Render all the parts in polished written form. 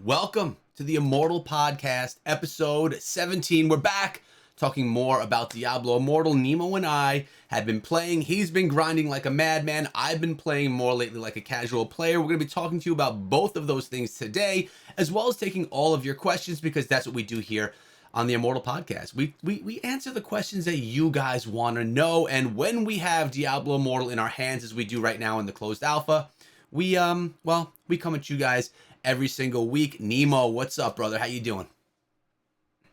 Welcome to the Immortal Podcast, episode 17. We're back talking more about Diablo Immortal. Nemo and I have been playing. He's been grinding like a madman. I've been playing more lately like a casual player. We're going to be talking to you about both of those things today, as well as taking all of your questions, because that's what we do here on the Immortal Podcast. We answer the questions that you guys want to know, and when we have Diablo Immortal in our hands, as we do right now in the closed alpha, we come at you guys every single week. Nemo, what's up, brother? How you doing?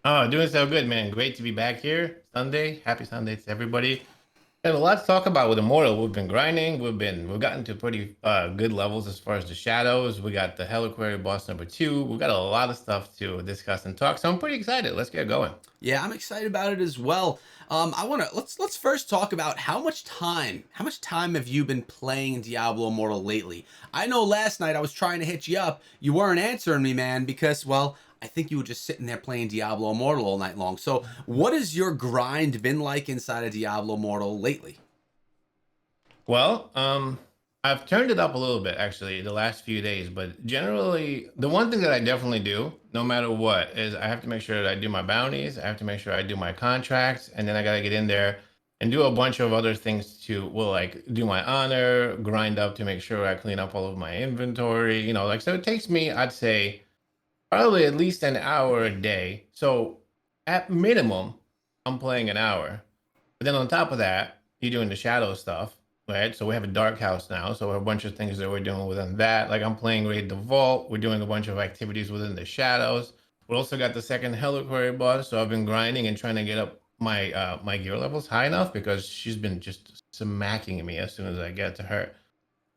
Oh, doing so good, man. Great to be back here. Sunday. Happy Sunday to everybody. Have a lot to talk about with Immortal. We've been grinding. We've gotten to pretty good levels as far as the shadows. We got the Heliquary boss number 2. We've got a lot of stuff to discuss and talk. So I'm pretty excited. Let's get going. Yeah, I'm excited about it as well. Let's first talk about how much time have you been playing Diablo Immortal lately? I know last night I was trying to hit you up. You weren't answering me, man, because, well, I think you were just sitting there playing Diablo Immortal all night long. So what has your grind been like inside of Diablo Immortal lately? Well, I've turned it up a little bit actually the last few days, but generally the one thing that I definitely do, no matter what, is I have to make sure that I do my bounties, I have to make sure I do my contracts, and then I gotta get in there and do a bunch of other things to, well, like do my honor, grind up to make sure I clean up all of my inventory, like so it takes me, I'd say, probably at least an hour a day. So at minimum, I'm playing an hour. But then on top of that, you're doing the shadow stuff, right? So we have a dark house now. So a bunch of things that we're doing within that. Like I'm playing Raid the Vault. We're doing a bunch of activities within the shadows. We also got the second Heliquary boss. So I've been grinding and trying to get up my gear levels high enough because she's been just smacking me as soon as I get to her.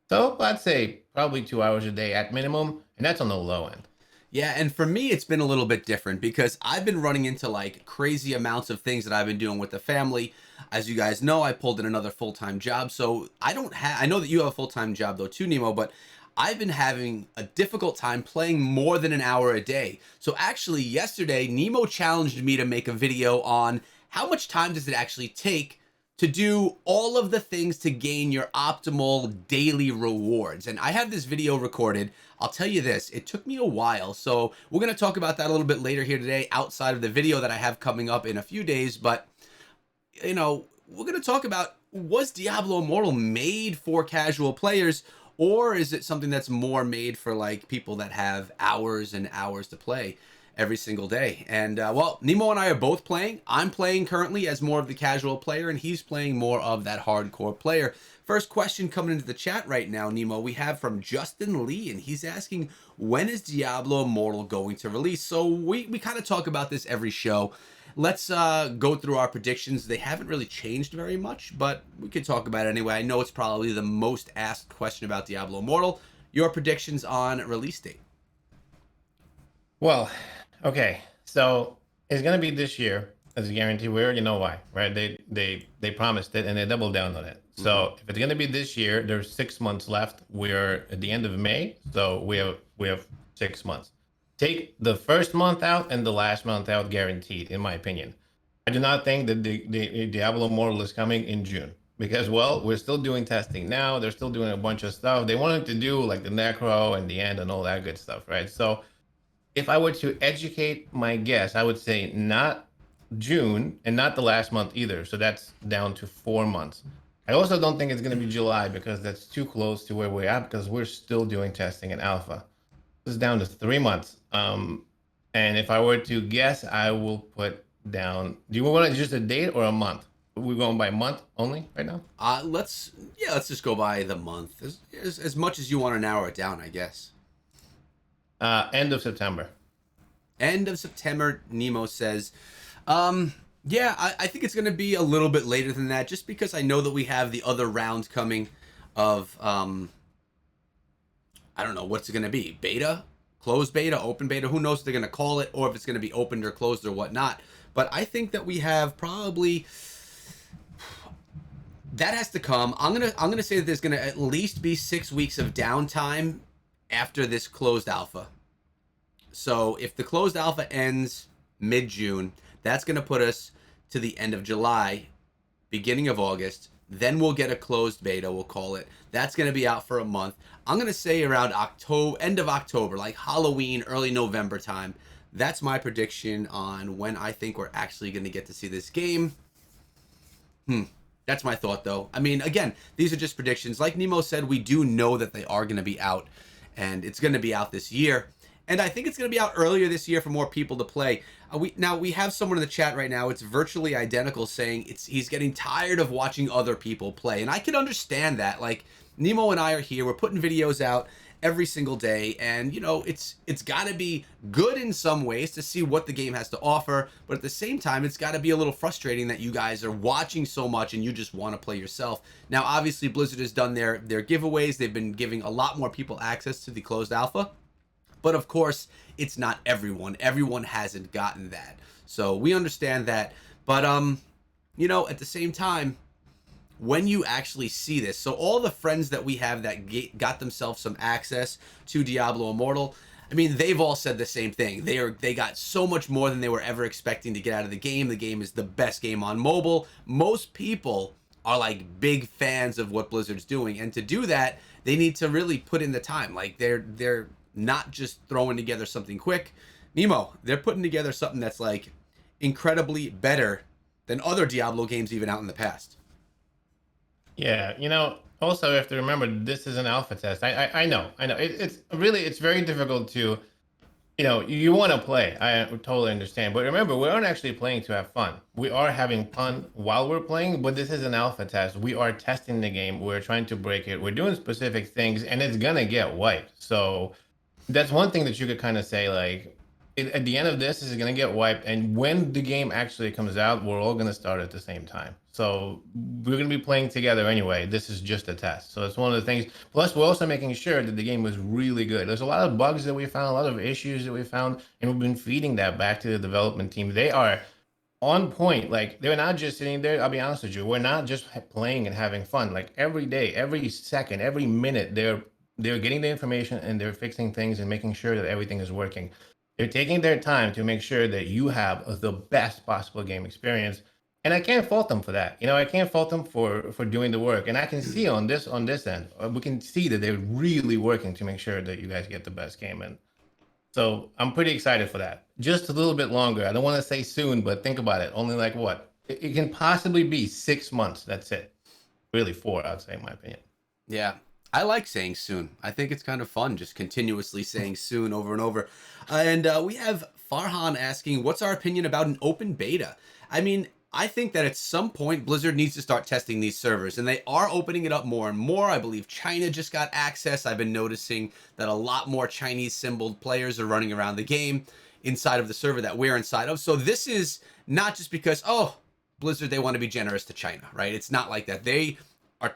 So I'd say probably 2 hours a day at minimum, and that's on the low end. Yeah, and for me, it's been a little bit different because I've been running into like crazy amounts of things that I've been doing with the family. As you guys know, I pulled in another full-time job, so I know that you have a full-time job though too, Nemo, but I've been having a difficult time playing more than an hour a day. So actually, yesterday, Nemo challenged me to make a video on how much time does it actually take to do all of the things to gain your optimal daily rewards. And I have this video recorded. I'll tell you this, it took me a while. So we're going to talk about that a little bit later here today outside of the video that I have coming up in a few days. But, we're going to talk about, was Diablo Immortal made for casual players, or is it something that's more made for like people that have hours and hours to play every single day? And well, Nemo and I are both playing. I'm playing currently as more of the casual player, and he's playing more of that hardcore player. First question coming into the chat right now, Nemo, we have from Justin Lee, and he's asking, when is Diablo Immortal going to release? So we kind of talk about this every show. Let's go through our predictions. They haven't really changed very much, but we could talk about it anyway. I know it's probably the most asked question about Diablo Immortal. Your predictions on release date? Well, okay, so it's gonna be this year as a guarantee. We already know why, right? They promised it and they doubled down on it. So if it's gonna be this year, there's 6 months left. We're at the end of May, so we have 6 months. Take the first month out and the last month out guaranteed, in my opinion. I do not think that the Diablo Immortal is coming in June because, well, we're still doing testing now. They're still doing a bunch of stuff. They wanted to do like the Necro and the End and all that good stuff, right? So if I were to educate my guess, I would say not June and not the last month either. So that's down to 4 months. I also don't think it's going to be July because that's too close to where we're at because we're still doing testing in alpha. This is down to 3 months. And if I were to guess, I will put down. Do you want just a date or a month? We're going by month only right now. Let's just go by the month. As much as you want to narrow it down, I guess. End of September. End of September, Nemo says. Yeah, I think it's going to be a little bit later than that, just because I know that we have the other round coming of, I don't know what's it going to be. Beta? Closed beta? Open beta? Who knows what they're going to call it, or if it's going to be opened or closed or whatnot. But I think that we have probably... That has to come. I'm gonna say that there's gonna at least be 6 weeks of downtime after this closed alpha. So if the closed alpha ends mid-June, that's gonna put us to the end of July, beginning of August, Then we'll get a closed beta, we'll call it. That's going to be out for a month. I'm going to say around October, end of October, like Halloween, early November time. That's my prediction on when I think we're actually going to get to see this game. That's my thought, though. I mean, again, these are just predictions. Like Nemo said, we do know that they are going to be out, and it's going to be out this year. And I think it's going to be out earlier this year for more people to play. We have someone in the chat right now. It's virtually identical, saying he's getting tired of watching other people play, and I can understand that. Like Nemo and I are here. We're putting videos out every single day, and it's got to be good in some ways to see what the game has to offer, but at the same time it's got to be a little frustrating that you guys are watching so much and you just want to play yourself. Now obviously Blizzard has done their giveaways. They've been giving a lot more people access to the closed alpha, but of course it's not everyone hasn't gotten that, so we understand that. But at the same time, when you actually see this, so all the friends that we have that got themselves some access to Diablo Immortal, I mean, they've all said the same thing. They got so much more than they were ever expecting to get out of the game. The game is the best game on mobile. Most people are like big fans of what Blizzard's doing, and to do that, they need to really put in the time. Like they're not just throwing together something quick. Nemo, they're putting together something that's like incredibly better than other Diablo games even out in the past. Yeah, also you have to remember this is an alpha test. I know, it's very difficult to, you want to play. I totally understand, but remember, we aren't actually playing to have fun. We are having fun while we're playing, but this is an alpha test. We are testing the game. We're trying to break it. We're doing specific things, and it's gonna get wiped. So that's one thing that you could kind of say, like, at the end of this is going to get wiped, and when the game actually comes out, we're all going to start at the same time. So we're going to be playing together anyway. This is just a test, so it's one of the things. Plus, we're also making sure that the game was really good. There's a lot of bugs that we found, a lot of issues that we found, and we've been feeding that back to the development team. They are on point. Like, they're not just sitting there. I'll be honest with you, we're not just playing and having fun. Like, every day, every second, every minute, they're getting the information and they're fixing things and making sure that everything is working. They're taking their time to make sure that you have the best possible game experience. And I can't fault them for that. I can't fault them for doing the work. And I can see on this end, we can see that they're really working to make sure that you guys get the best game. And so I'm pretty excited for that. Just a little bit longer. I don't want to say soon, but think about it. Only like what? It can possibly be 6 months. That's it. Really 4, I'd say, in my opinion. Yeah. I like saying soon. I think it's kind of fun just continuously saying soon over and over. And we have Farhan asking, what's our opinion about an open beta? I mean, I think that at some point Blizzard needs to start testing these servers, and they are opening it up more and more. I believe China just got access. I've been noticing that a lot more Chinese symboled players are running around the game inside of the server that we're inside of. So this is not just because, oh, Blizzard, they want to be generous to China, right? It's not like that. They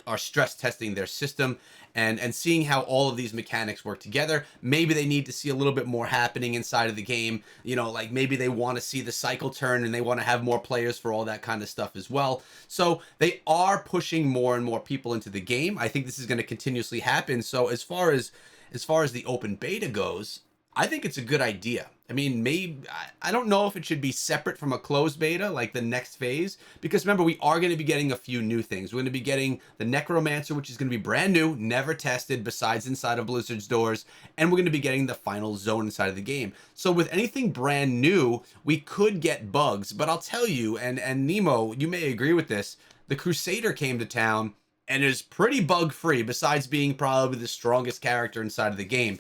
are stress testing their system and seeing how all of these mechanics work together. Maybe they need to see a little bit more happening inside of the game. Like maybe they want to see the cycle turn and they want to have more players for all that kind of stuff as well. So they are pushing more and more people into the game. I think this is going to continuously happen. So as far as the open beta goes, I think it's a good idea. I mean, maybe I don't know if it should be separate from a closed beta, like the next phase, because remember, we are going to be getting a few new things. We're going to be getting the Necromancer, which is going to be brand new, never tested besides inside of Blizzard's doors, and we're going to be getting the final zone inside of the game. So with anything brand new, we could get bugs, but I'll tell you, and Nemo, you may agree with this, the Crusader came to town and is pretty bug-free, besides being probably the strongest character inside of the game.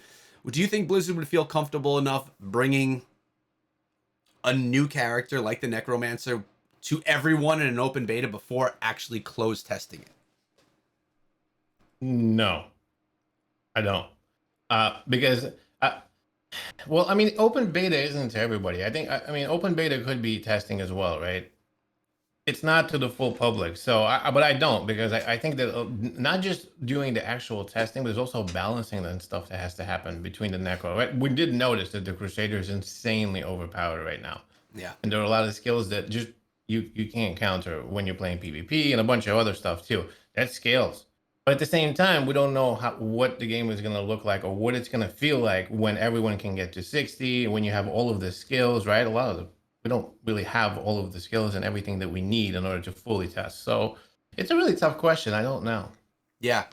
Do you think Blizzard would feel comfortable enough bringing a new character like the Necromancer to everyone in an open beta before actually closed testing it? No, I don't. Because, well, I mean, open beta isn't to everybody. I mean, open beta could be testing as well, right? It's not to the full public. So, but I don't, because I think that not just doing the actual testing, but there's also balancing and stuff that has to happen between the Necro. Right? We did notice that the Crusader is insanely overpowered right now. Yeah. And there are a lot of skills that just you can't counter when you're playing PvP and a bunch of other stuff too. That scales. But at the same time, we don't know what the game is going to look like or what it's going to feel like when everyone can get to 60, when you have all of the skills, right? A lot of we don't really have all of the skills and everything that we need in order to fully test. So It's a really tough question. I don't know. Yeah.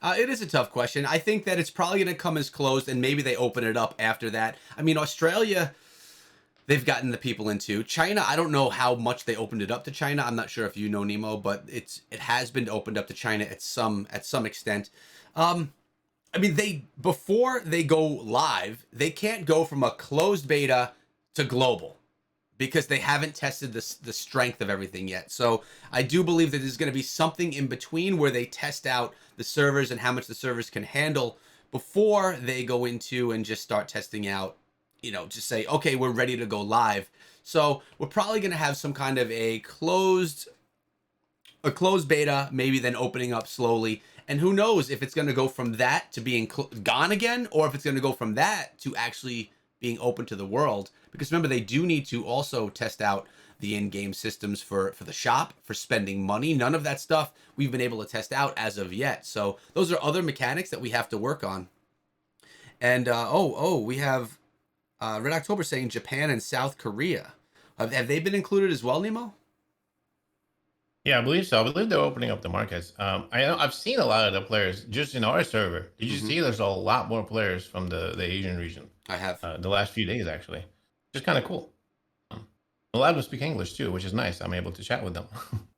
It is a tough question. I think that it's probably going to come as closed, and maybe they open it up after that. I mean, Australia, they've gotten the people into China. I don't know how much they opened it up to China. I'm not sure if you know, Nemo, but it has been opened up to China at some extent. Um, I mean, they before they go live, they can't go from a closed beta to global because they haven't tested the strength of everything yet. So I do believe that there's going to be something in between where they test out the servers and how much the servers can handle before they go into and just start testing out, just say, okay, we're ready to go live. So we're probably going to have some kind of a closed beta, maybe then opening up slowly. And who knows if it's going to go from that to being gone again, or if it's going to go from that to actually being open to the world. Because remember, they do need to also test out the in-game systems for the shop, for spending money. None of that stuff we've been able to test out as of yet. So those are other mechanics that we have to work on. And we have Red October saying Japan and South Korea. Have they been included as well, Nemo? Yeah, I believe so. I believe they're opening up the markets. I've seen a lot of the players just in our server. Did you Mm-hmm. see? There's a lot more players from the Asian region. I have. The last few days actually, just kind of cool. A lot of them speak English too, which is nice. I'm able to chat with them.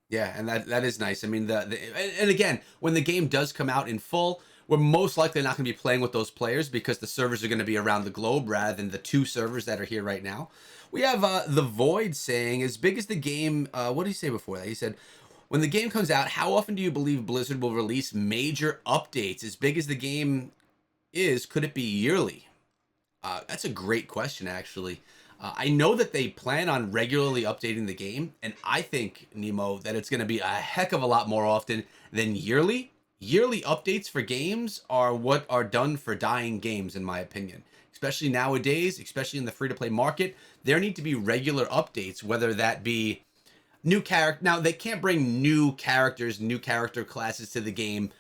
Yeah, and that is nice. I mean, and again, when the game does come out in full, we're most likely not going to be playing with those players because the servers are going to be around the globe rather than the two servers that are here right now. We have the Void saying, as big as the game. What did he say before that? He said, when the game comes out, how often do you believe Blizzard will release major updates? As big as the game is, could it be yearly? That's a great question, actually. I know that they plan on regularly updating the game, and I think, Nemo, that it's going to be a heck of a lot more often than yearly. Yearly updates for games are what are done for dying games, in my opinion. Especially nowadays, especially in the free to play market, there need to be regular updates, whether that be new character. Now, they can't bring new characters, new character classes to the game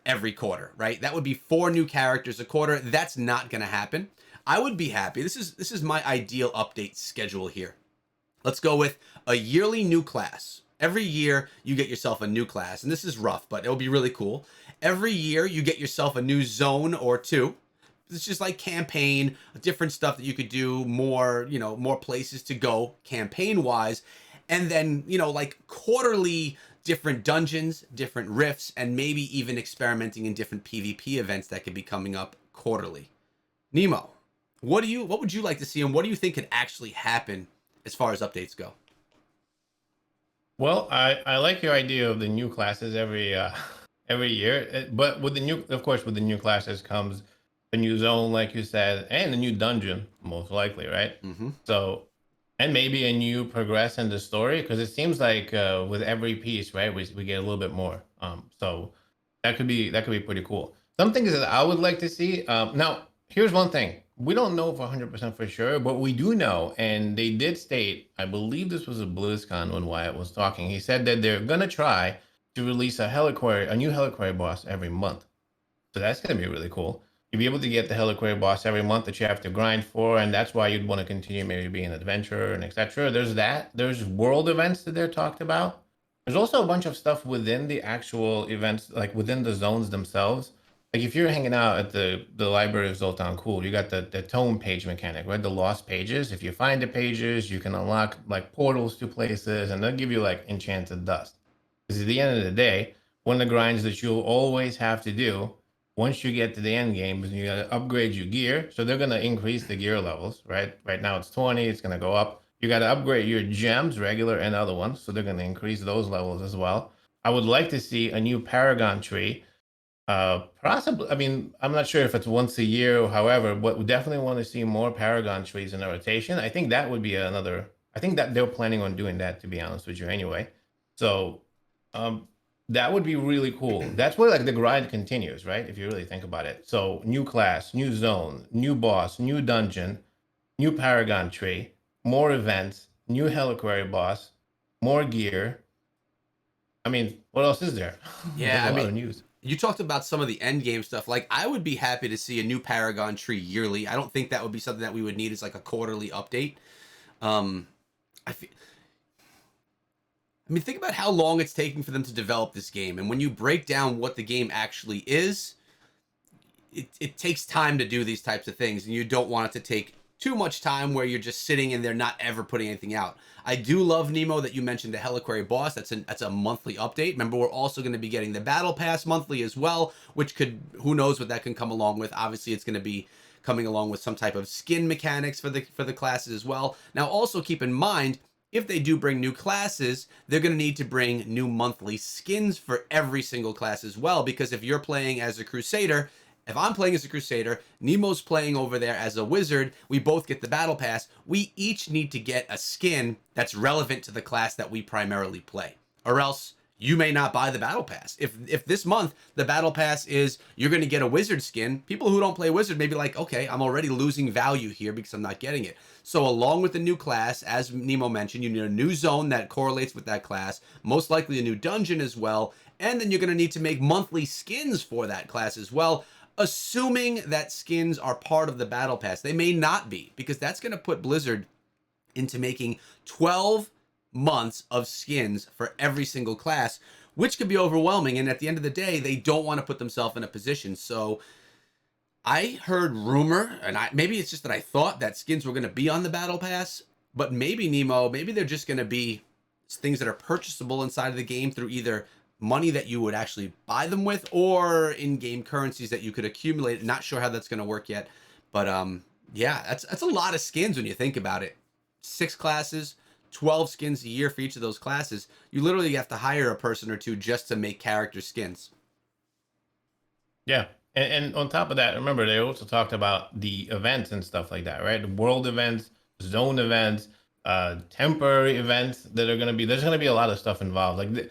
every quarter, right? That would be 4 new characters a quarter. That's not going to happen. I would be happy. This is my ideal update schedule here. Let's go with a yearly new class. Every year you get yourself a new class, and this is rough, but it'll be really cool. Every year you get yourself a new zone or two. It's just like campaign, different stuff that you could do, more places to go campaign wise. And then, like quarterly different dungeons, different rifts, and maybe even experimenting in different PvP events that could be coming up quarterly. Nemo, what would you like to see, and what do you think could actually happen as far as updates go? Well, I like your idea of the new classes every year, but with the new, of course, with the new classes comes a new zone, like you said, and a new dungeon, most likely, right? Mm-hmm. So, and maybe a new progress in the story, because it seems like with every piece, right, we get a little bit more. So that could be pretty cool. Some things that I would like to see. Now, here's one thing: we don't know for 100% for sure, but we do know, and they did state. I believe this was a BlizzCon when Wyatt was talking. He said that they're gonna try to release a new Heliquary boss every month. So that's gonna be really cool. You'll be able to get the Heliquary boss every month that you have to grind for, and that's why you'd want to continue maybe being an adventurer and etc. There's that. There's world events that they're talked about. There's also a bunch of stuff within the actual events, like within the zones themselves. Like if you're hanging out at the Library of Zoltan Kulle, you got the tome page mechanic, right? The lost pages. If you find the pages, you can unlock like portals to places, and they'll give you like enchanted dust. Because at the end of the day, one of the grinds that you'll always have to do once you get to the end game is you gotta upgrade your gear. So they're gonna increase the gear levels, right? Right now it's 20, it's gonna go up. You gotta upgrade your gems, regular and other ones. So they're gonna increase those levels as well. I would like to see a new Paragon tree. Possibly, I mean, I'm not sure if it's once a year or however, but we definitely want to see more Paragon trees in the rotation. I think that would be another. I think that they're planning on doing that, to be honest with you, anyway. So, um, that would be really cool. That's where like the grind continues, right? If you really think about it. So, new class, new zone, new boss, new dungeon, new Paragon tree, more events, new Heliquary boss, more gear. I mean, what else is there? There's Yeah, a I lot mean, of news. you talked about some of the end game stuff. Like, I would be happy to see a new Paragon tree yearly. I don't think that would be something that we would need as like a quarterly update. Um, I feel, I mean, think about how long it's taking for them to develop this game. And when you break down what the game actually is, it takes time to do these types of things. And you don't want it to take too much time where you're just sitting and they're not ever putting anything out. I do love, Nemo, that you mentioned the Heliquary boss. That's a monthly update. Remember, we're also going to be getting the Battle Pass monthly as well, which could, who knows what that can come along with. Obviously, it's going to be coming along with some type of skin mechanics for the classes as well. Now, also keep in mind, if they do bring new classes, they're going to need to bring new monthly skins for every single class as well. Because if you're playing as a Crusader, if I'm playing as a Crusader, Nemo's playing over there as a Wizard, we both get the Battle Pass, we each need to get a skin that's relevant to the class that we primarily play. Or else you may not buy the Battle Pass. If this month the Battle Pass is you're going to get a Wizard skin, people who don't play Wizard may be like, okay, I'm already losing value here because I'm not getting it. So along with the new class, as Nemo mentioned, you need a new zone that correlates with that class, most likely a new dungeon as well, and then you're going to need to make monthly skins for that class as well, assuming that skins are part of the Battle Pass. They may not be, because that's going to put Blizzard into making 12 months of skins for every single class, which could be overwhelming. And at the end of the day, they don't want to put themselves in a position. So I heard rumor, and maybe it's just that I thought that skins were going to be on the Battle Pass, but maybe, Nemo, maybe they're just going to be things that are purchasable inside of the game through either money that you would actually buy them with or in-game currencies that you could accumulate. Not sure how that's going to work yet, but yeah, that's a lot of skins when you think about it. 6 classes, 12 skins a year for each of those classes. You literally have to hire a person or two just to make character skins. Yeah. And on top of that, remember, they also talked about the events and stuff like that, right? The world events, zone events, temporary events that are going to be, there's going to be a lot of stuff involved. Like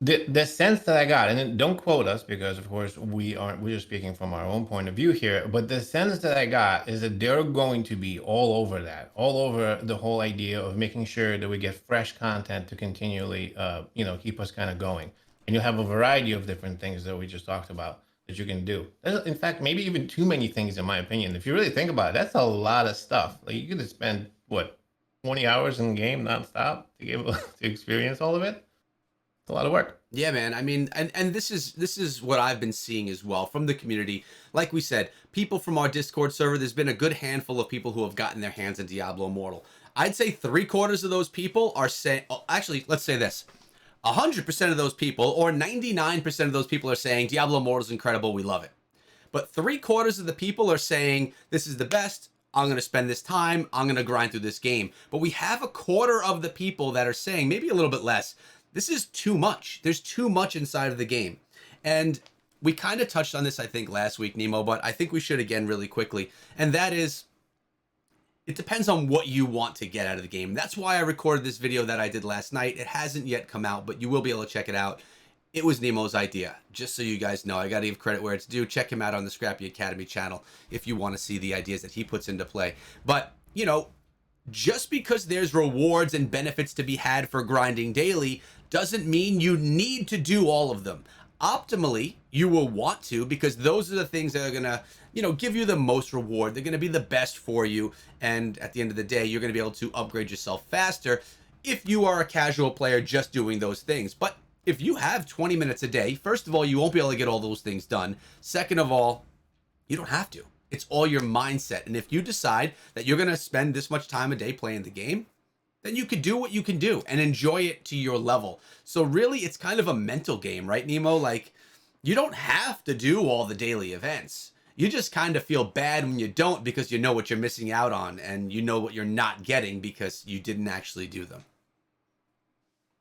the sense that I got, and then don't quote us because of course we're just speaking from our own point of view here, but the sense that I got is that they're going to be all over that, all over the whole idea of making sure that we get fresh content to continually keep us kind of going. And you'll have a variety of different things that we just talked about that you can do. In fact, maybe even too many things in my opinion. If you really think about it, that's a lot of stuff. Like you could spend what, 20 hours in the game nonstop to be able to experience all of it. It's a lot of work. Yeah, man. I mean, and this is what I've been seeing as well from the community. Like we said, people from our Discord server, there's been a good handful of people who have gotten their hands on Diablo Immortal. I'd say 3/4 of those people are saying, oh, actually, let's say this. 100% of those people, or 99% of those people, are saying Diablo Immortal is incredible, we love it. But 3/4 of the people are saying this is the best. I'm going to spend this time. I'm going to grind through this game. But we have 1/4 of the people that are saying, maybe a little bit less, this is too much. There's too much inside of the game. And we kind of touched on this, I think, last week, Nemo, but I think we should again really quickly. And that is, it depends on what you want to get out of the game. That's why I recorded this video that I did last night. It hasn't yet come out, but you will be able to check it out. It was Nemo's idea, just so you guys know. I got to give credit where it's due. Check him out on the Scrappy Academy channel if you want to see the ideas that he puts into play. But, just because there's rewards and benefits to be had for grinding daily doesn't mean you need to do all of them. Optimally, you will want to, because those are the things that are going to, give you the most reward. They're going to be the best for you. And at the end of the day, you're going to be able to upgrade yourself faster if you are a casual player just doing those things. But if you have 20 minutes a day, first of all, you won't be able to get all those things done. Second of all, you don't have to. It's all your mindset. And if you decide that you're going to spend this much time a day playing the game, then you can do what you can do and enjoy it to your level. So really, it's kind of a mental game, right, Nemo? Like, you don't have to do all the daily events. You just kind of feel bad when you don't, because you know what you're missing out on and you know what you're not getting because you didn't actually do them.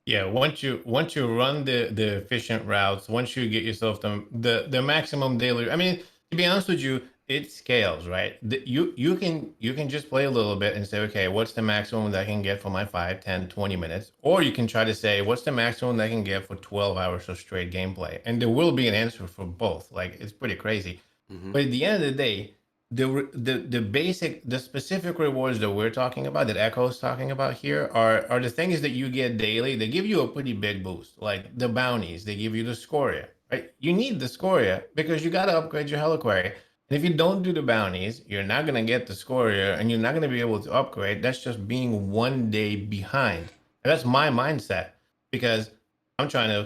Yeah, once you run the efficient routes, once you get yourself the maximum daily. I mean, to be honest with you, it scales, right? You can just play a little bit and say, okay, what's the maximum that I can get for my 5, 10, 20 minutes? Or you can try to say, what's the maximum that I can get for 12 hours of straight gameplay? And there will be an answer for both. Like, it's pretty crazy. Mm-hmm. But at the end of the day, the specific rewards that we're talking about, that Echo's talking about here, are the things that you get daily. They give you a pretty big boost, like the bounties. They give you the scoria, right? You need the scoria because you got to upgrade your Heliquary. And if you don't do the bounties, you're not going to get the scoria and you're not going to be able to upgrade. That's just being one day behind. And that's my mindset, because I'm trying to,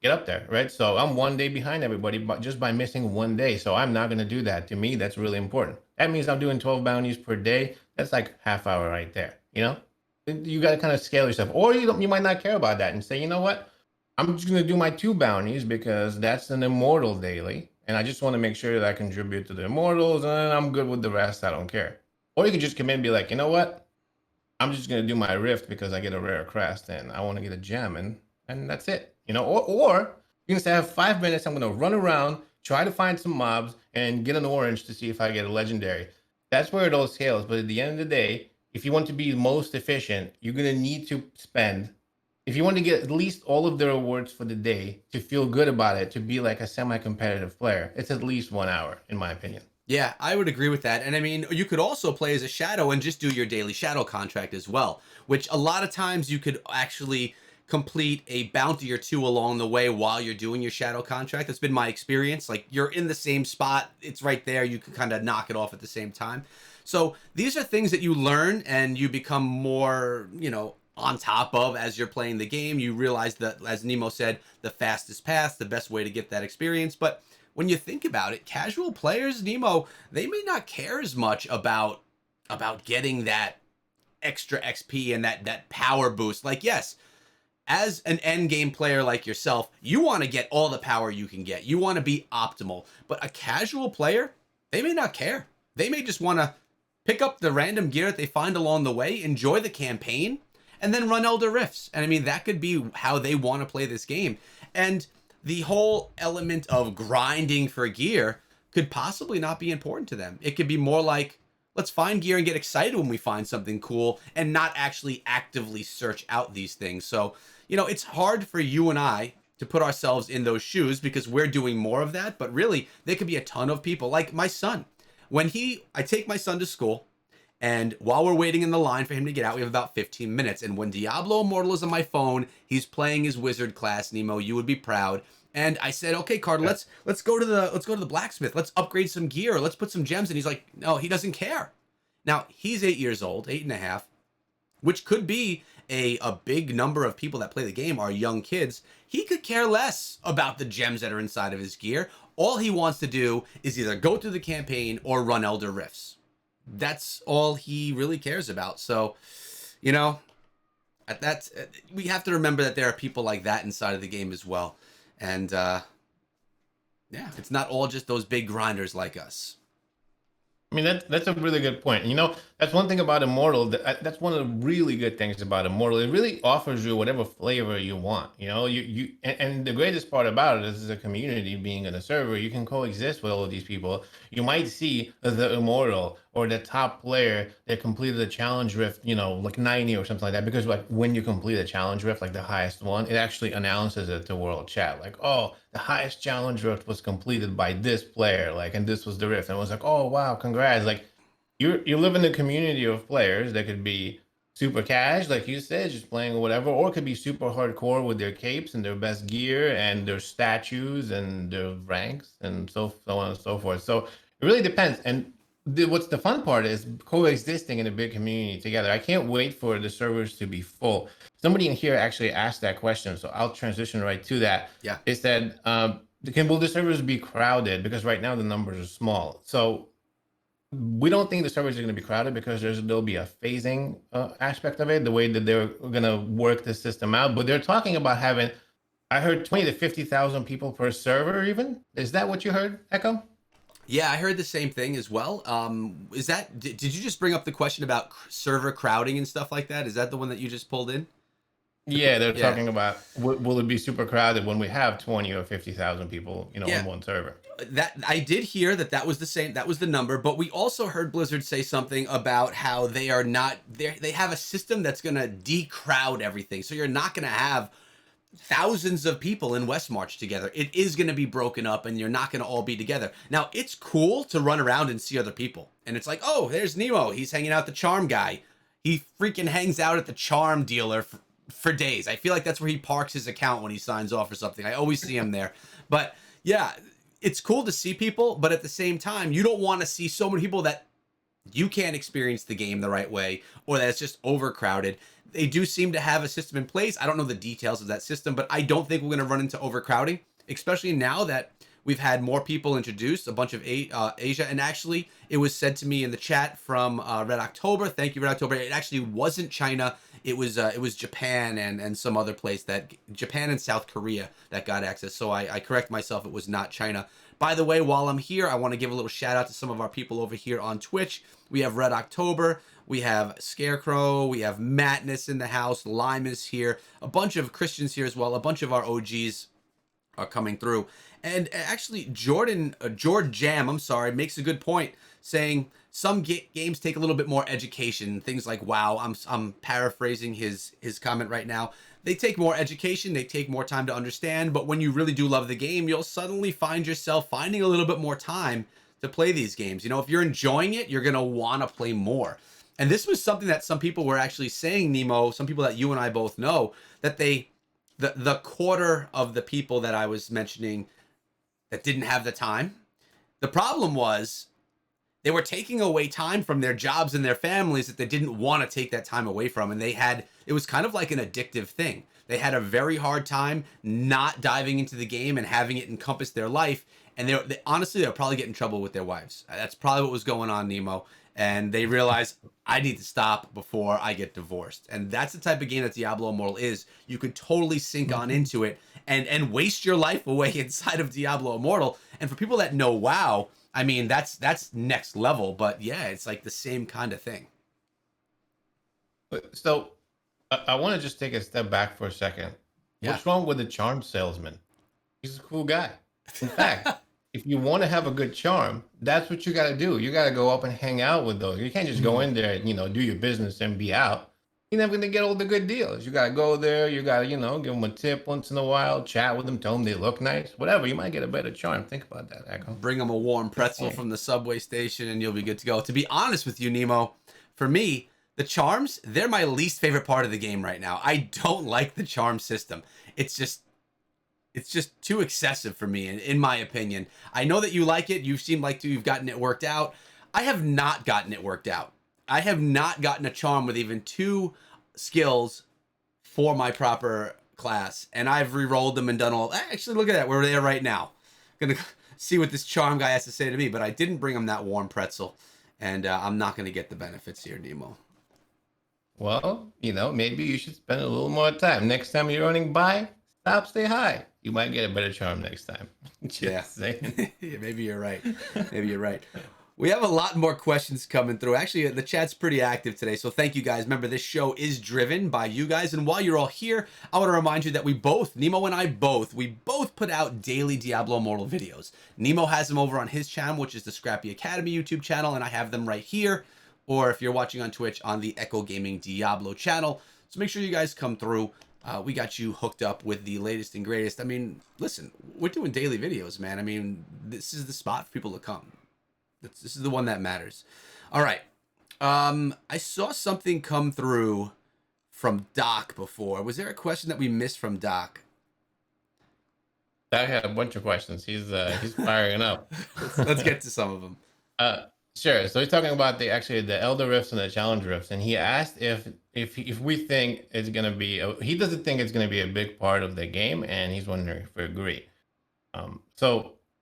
get up there, right? So I'm 1 day behind everybody, but just by missing 1 day. So I'm not going to do that. To me, that's really important. That means I'm doing 12 bounties per day. That's like half hour right there. You got to kind of scale yourself, or you might not care about that and say, you know what, I'm just going to do my 2 bounties because that's an immortal daily, and I just want to make sure that I contribute to the immortals, and I'm good with the rest. I don't care. Or you could just come in and be like, you know what, I'm just gonna do my rift because I get a rare crest and I want to get a gem, and that's it. Or you can say I have 5 minutes. I'm gonna run around, try to find some mobs, and get an orange to see if I get a legendary. That's where it all scales. But at the end of the day, if you want to be most efficient, you're gonna need to spend. If you want to get at least all of the rewards for the day to feel good about it, to be like a semi-competitive player, it's at least 1 hour, in my opinion. Yeah, I would agree with that. And I mean, you could also play as a shadow and just do your daily shadow contract as well, which a lot of times you could actually complete a bounty or two along the way while you're doing your shadow contract. That's been my experience. Like you're in the same spot, it's right there. You can kind of knock it off at the same time. So these are things that you learn and you become more, on top of as you're playing the game. You realize that, as Nemo said, the fastest path, the best way to get that experience. But when you think about it, casual players, Nemo, they may not care as much about getting that extra XP and that power boost. Like, yes, as an end game player like yourself, you want to get all the power you can get. You want to be optimal. But a casual player, they may not care. They may just want to pick up the random gear that they find along the way, enjoy the campaign, and then run Elder Rifts. And I mean, that could be how they want to play this game. And the whole element of grinding for gear could possibly not be important to them. It could be more like, let's find gear and get excited when we find something cool and not actually actively search out these things. So, it's hard for you and I to put ourselves in those shoes because we're doing more of that. But really, there could be a ton of people like my son. I take my son to school, and while we're waiting in the line for him to get out, we have about 15 minutes. And when Diablo Immortal is on my phone, he's playing his wizard class. Nemo, you would be proud. And I said, okay, Carter, let's go to the blacksmith. Let's upgrade some gear. Let's put some gems. And he's like, no, he doesn't care. Now he's 8 years old, 8.5, which could be a big number of people that play the game are young kids. He could care less about the gems that are inside of his gear. All he wants to do is either go through the campaign or run Elder Rifts. That's all he really cares about. So, that's we have to remember that there are people like that inside of the game as well. And yeah, it's not all just those big grinders like us. I mean, that's a really good point. That's one thing about Immortal. That's one of the really good things about Immortal. It really offers you whatever flavor you want. And the greatest part about it is the community being in a server. You can coexist with all of these people. You might see the Immortal or the top player that completed a challenge rift, like 90 or something like that. Because like when you complete a challenge rift, like the highest one, it actually announces it to world chat. Like, oh, the highest challenge rift was completed by this player. Like, and this was the rift. And it was like, oh wow, congrats. Like you live in a community of players that could be super cash, like you said, just playing or whatever, or it could be super hardcore with their capes and their best gear and their statues and their ranks and so on and so forth. So it really depends. And what's the fun part is coexisting in a big community together. I can't wait for the servers to be full. Somebody in here actually asked that question, so I'll transition right to that. Yeah. They said, will the servers be crowded? Because right now the numbers are small. So we don't think the servers are going to be crowded because there'll be a phasing aspect of it, the way that they're going to work the system out. But they're talking about having, I heard 20 to 50,000 people per server even. Is that what you heard, Echo? Yeah, I heard the same thing as well. Did you just bring up the question about server crowding and stuff like that? Is that the one that you just pulled in? Yeah, they're Yeah. talking about will it be super crowded when we have 20 or 50,000 people, Yeah. on one server. That I did hear that was the same, that was the number, but we also heard Blizzard say something about how they are not there. They have a system that's going to decrowd everything. So you're not going to have thousands of people in West March together. It is going to be broken up and you're not going to all be together. Now, it's cool to run around and see other people. And it's like, oh, there's Nemo. He's hanging out the charm guy. He freaking hangs out at the charm dealer for days. I feel like that's where he parks his account when he signs off or something. I always see him there. But yeah, it's cool to see people, but at the same time, you don't want to see so many people that you can't experience the game the right way, or that it's just overcrowded. They do seem to have a system in place. I don't know the details of that system, but I don't think we're going to run into overcrowding, especially now that we've had more people introduced, a bunch of Asia. And actually, it was said to me in the chat from Red October. Thank you, Red October. It actually wasn't China. It was Japan and some other place, that Japan and South Korea, that got access. So I correct myself. It was not China. By the way, while I'm here, I want to give a little shout out to some of our people over here on Twitch. We have Red October, we have Scarecrow, we have Madness in the house, Lime is here, a bunch of Christians here as well, a bunch of our OGs are coming through. And actually, George Jam, I'm sorry, makes a good point, saying some games take a little bit more education. Things like WoW. I'm paraphrasing his comment right now. They take more education. They take more time to understand. But when you really do love the game, you'll suddenly find yourself finding a little bit more time to play these games. You know, if you're enjoying it, you're gonna want to play more. And this was something that some people were actually saying, Nemo. Some people that you and I both know, that the quarter of the people that I was mentioning that didn't have the time. The problem was they were taking away time from their jobs and their families that they didn't want to take that time away from. And it was kind of like an addictive thing. They had a very hard time not diving into the game and having it encompass their life. And honestly, they'll probably get in trouble with their wives. That's probably what was going on, Nemo. And they realized, I need to stop before I get divorced. And that's the type of game that Diablo Immortal is. You could totally sink on into it and waste your life away inside of Diablo Immortal. And for people that know WoW, I mean, that's next level. But yeah, it's like the same kind of thing. So I want to just take a step back for a second. Yeah. What's wrong with the charm salesman? He's a cool guy. In fact, if you want to have a good charm, that's what you got to do. You got to go up and hang out with those. You can't just go in there and, do your business and be out. You're never going to get all the good deals. You got to go there. You got to, give them a tip once in a while, chat with them, tell them they look nice, whatever. You might get a better charm. Think about that, Echo. Bring them a warm pretzel from the subway station and you'll be good to go. To be honest with you, Nemo, for me, the charms, they're my least favorite part of the game right now. I don't like the charm system. It's just too excessive for me, in my opinion. I know that you like it. You seem like you've gotten it worked out. I have not gotten it worked out. I have not gotten a charm with even 2 skills for my proper class. And I've re-rolled them and done all. Actually, look at that. We're there right now. Gonna see what this charm guy has to say to me. But I didn't bring him that warm pretzel. And I'm not going to get the benefits here, Nemo. Well, maybe you should spend a little more time. Next time you're running by, stop, say hi. You might get a better charm next time. Yeah. Yeah, maybe you're right. Maybe you're right. We have a lot more questions coming through. Actually, the chat's pretty active today, so thank you guys. Remember, this show is driven by you guys, and while you're all here, I want to remind you that Nemo and I both put out daily Diablo Immortal videos. Nemo has them over on his channel, which is the Scrappy Academy YouTube channel, and I have them right here, or if you're watching on Twitch, on the Echo Gaming Diablo channel. So make sure you guys come through. We got you hooked up with the latest and greatest. I mean, listen, we're doing daily videos, man. I mean, this is the spot for people to come. This is the one that matters. All right. I saw something come through from Doc before. Was there a question that we missed from Doc? I had a bunch of questions. He's firing up. Let's get to some of them. Sure. So he's talking about the Elder Rifts and the Challenge Rifts, and he asked if we think it's gonna be. He doesn't think it's gonna be a big part of the game, and he's wondering if we agree.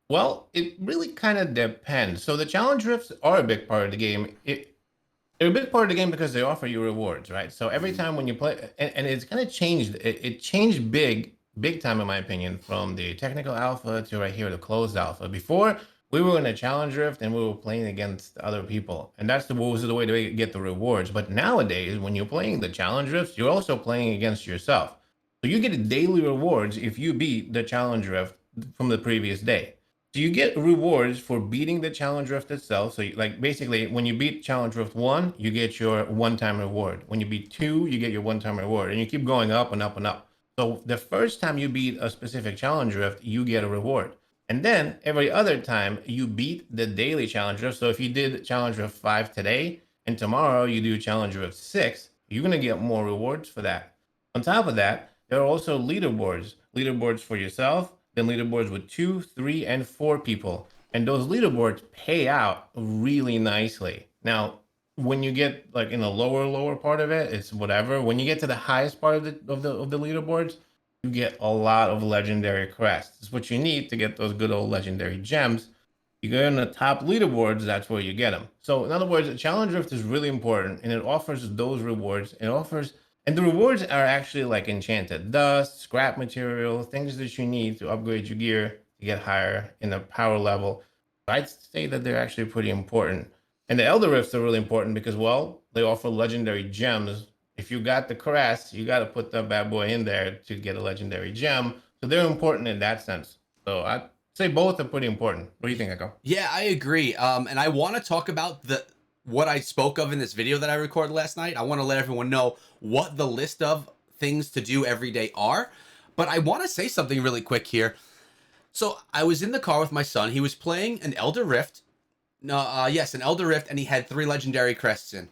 Well, it really kind of depends. So the Challenge Rifts are a big part of the game. They're a big part of the game because they offer you rewards, right? So every time when you play, and it's kind of changed. It changed big time in my opinion, from the technical alpha to right here the closed alpha. Before, we were in a challenge rift and we were playing against other people, and that's was the way to get the rewards. But nowadays, when you're playing the challenge rifts, you're also playing against yourself. So you get daily rewards if you beat the challenge rift from the previous day. So you get rewards for beating the challenge rift itself. So like basically, when you beat challenge rift 1, you get your one-time reward. When you beat 2, you get your one-time reward, and you keep going up and up and up. So the first time you beat a specific challenge rift, you get a reward. And then every other time you beat the daily challenge rift. So if you did challenge rift 5 today and tomorrow you do challenge rift 6, you're going to get more rewards for that. On top of that, there are also leaderboards for yourself, then leaderboards with 2, 3, and 4 people. and those leaderboards pay out really nicely. Now, when you get like in the lower part of it, it's whatever. When you get to the highest part of the leaderboards, you get a lot of legendary crests. It's what you need to get those good old legendary gems. You go in the top leaderboards, that's where you get them. So, in other words, challenge rift is really important, and it offers those rewards. It offers, and the rewards are actually like enchanted dust, scrap material, things that you need to upgrade your gear to get higher in the power level. I'd say that they're actually pretty important. And the Elder Rifts are really important because, well, they offer legendary gems. If you got the crest, you got to put that bad boy in there to get a legendary gem. So they're important in that sense. So I'd say both are pretty important. What do you think, Echo? Yeah, I agree. And I want to talk about what I spoke of in this video that I recorded last night. I want to let everyone know what the list of things to do every day are. But I want to say something really quick here. So I was in the car with my son. He was playing an Elder Rift. No, yes, an Elder Rift, and he had 3 legendary crests in.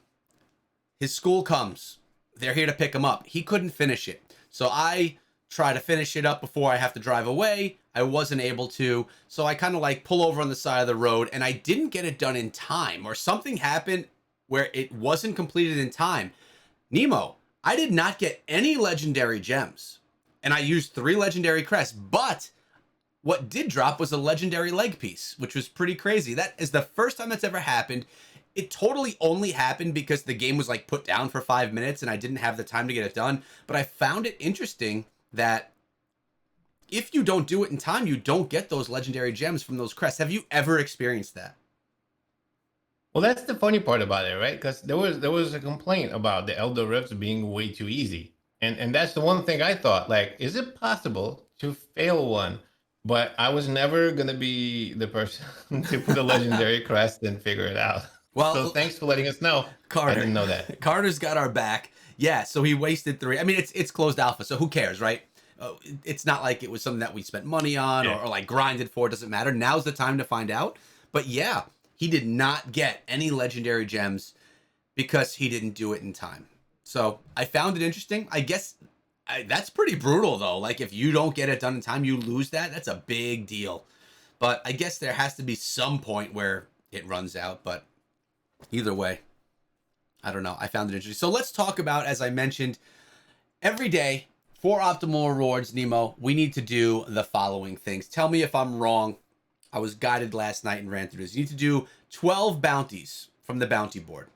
His school comes. They're here to pick him up. He couldn't finish it. So I try to finish it up before I have to drive away. I wasn't able to. So I kind of like pull over on the side of the road, and I didn't get it done in time, or something happened where it wasn't completed in time. Nemo, I did not get any legendary gems, and I used 3 legendary crests, but what did drop was a legendary leg piece, which was pretty crazy. That is the first time that's ever happened. It totally only happened because the game was like put down for 5 minutes and I didn't have the time to get it done. But I found it interesting that if you don't do it in time, you don't get those legendary gems from those crests. Have you ever experienced that? Well, that's the funny part about it, right? Because there was a complaint about the Elder Rifts being way too easy, and that's the one thing I thought. Like, is it possible to fail one? But I was never gonna be the person to put a legendary crest and figure it out. So Well, thanks for letting us know. I Carter. didn't know that. Carter's got our back. Yeah, so he wasted 3. I mean, it's closed alpha, so who cares, right? It's not like it was something that we spent money on Yeah. or like grinded for. It doesn't matter. Now's the time to find out. But yeah, he did not get any legendary gems because he didn't do it in time. So I found it interesting. I guess that's pretty brutal, though. Like, if you don't get it done in time, you lose that. That's a big deal. But I guess there has to be some point where it runs out. But either way, I don't know. I found it interesting. So let's talk about, as I mentioned, every day for optimal rewards, Nemo, we need to do the following things. Tell me if I'm wrong. I was guided last night and ran through this. You need to do 12 bounties from the bounty board.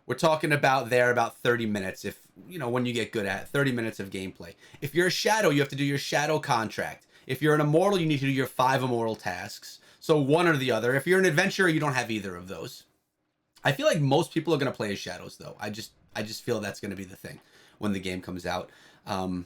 We're talking about about 30 minutes, if you know, when you get good at it, 30 minutes of gameplay. If you're a shadow, you have to do your shadow contract. If you're an immortal, you need to do your 5 immortal tasks. So one or the other. If you're an adventurer, you don't have either of those. I feel like most people are going to play as shadows, though. I just feel that's going to be the thing when the game comes out. Um,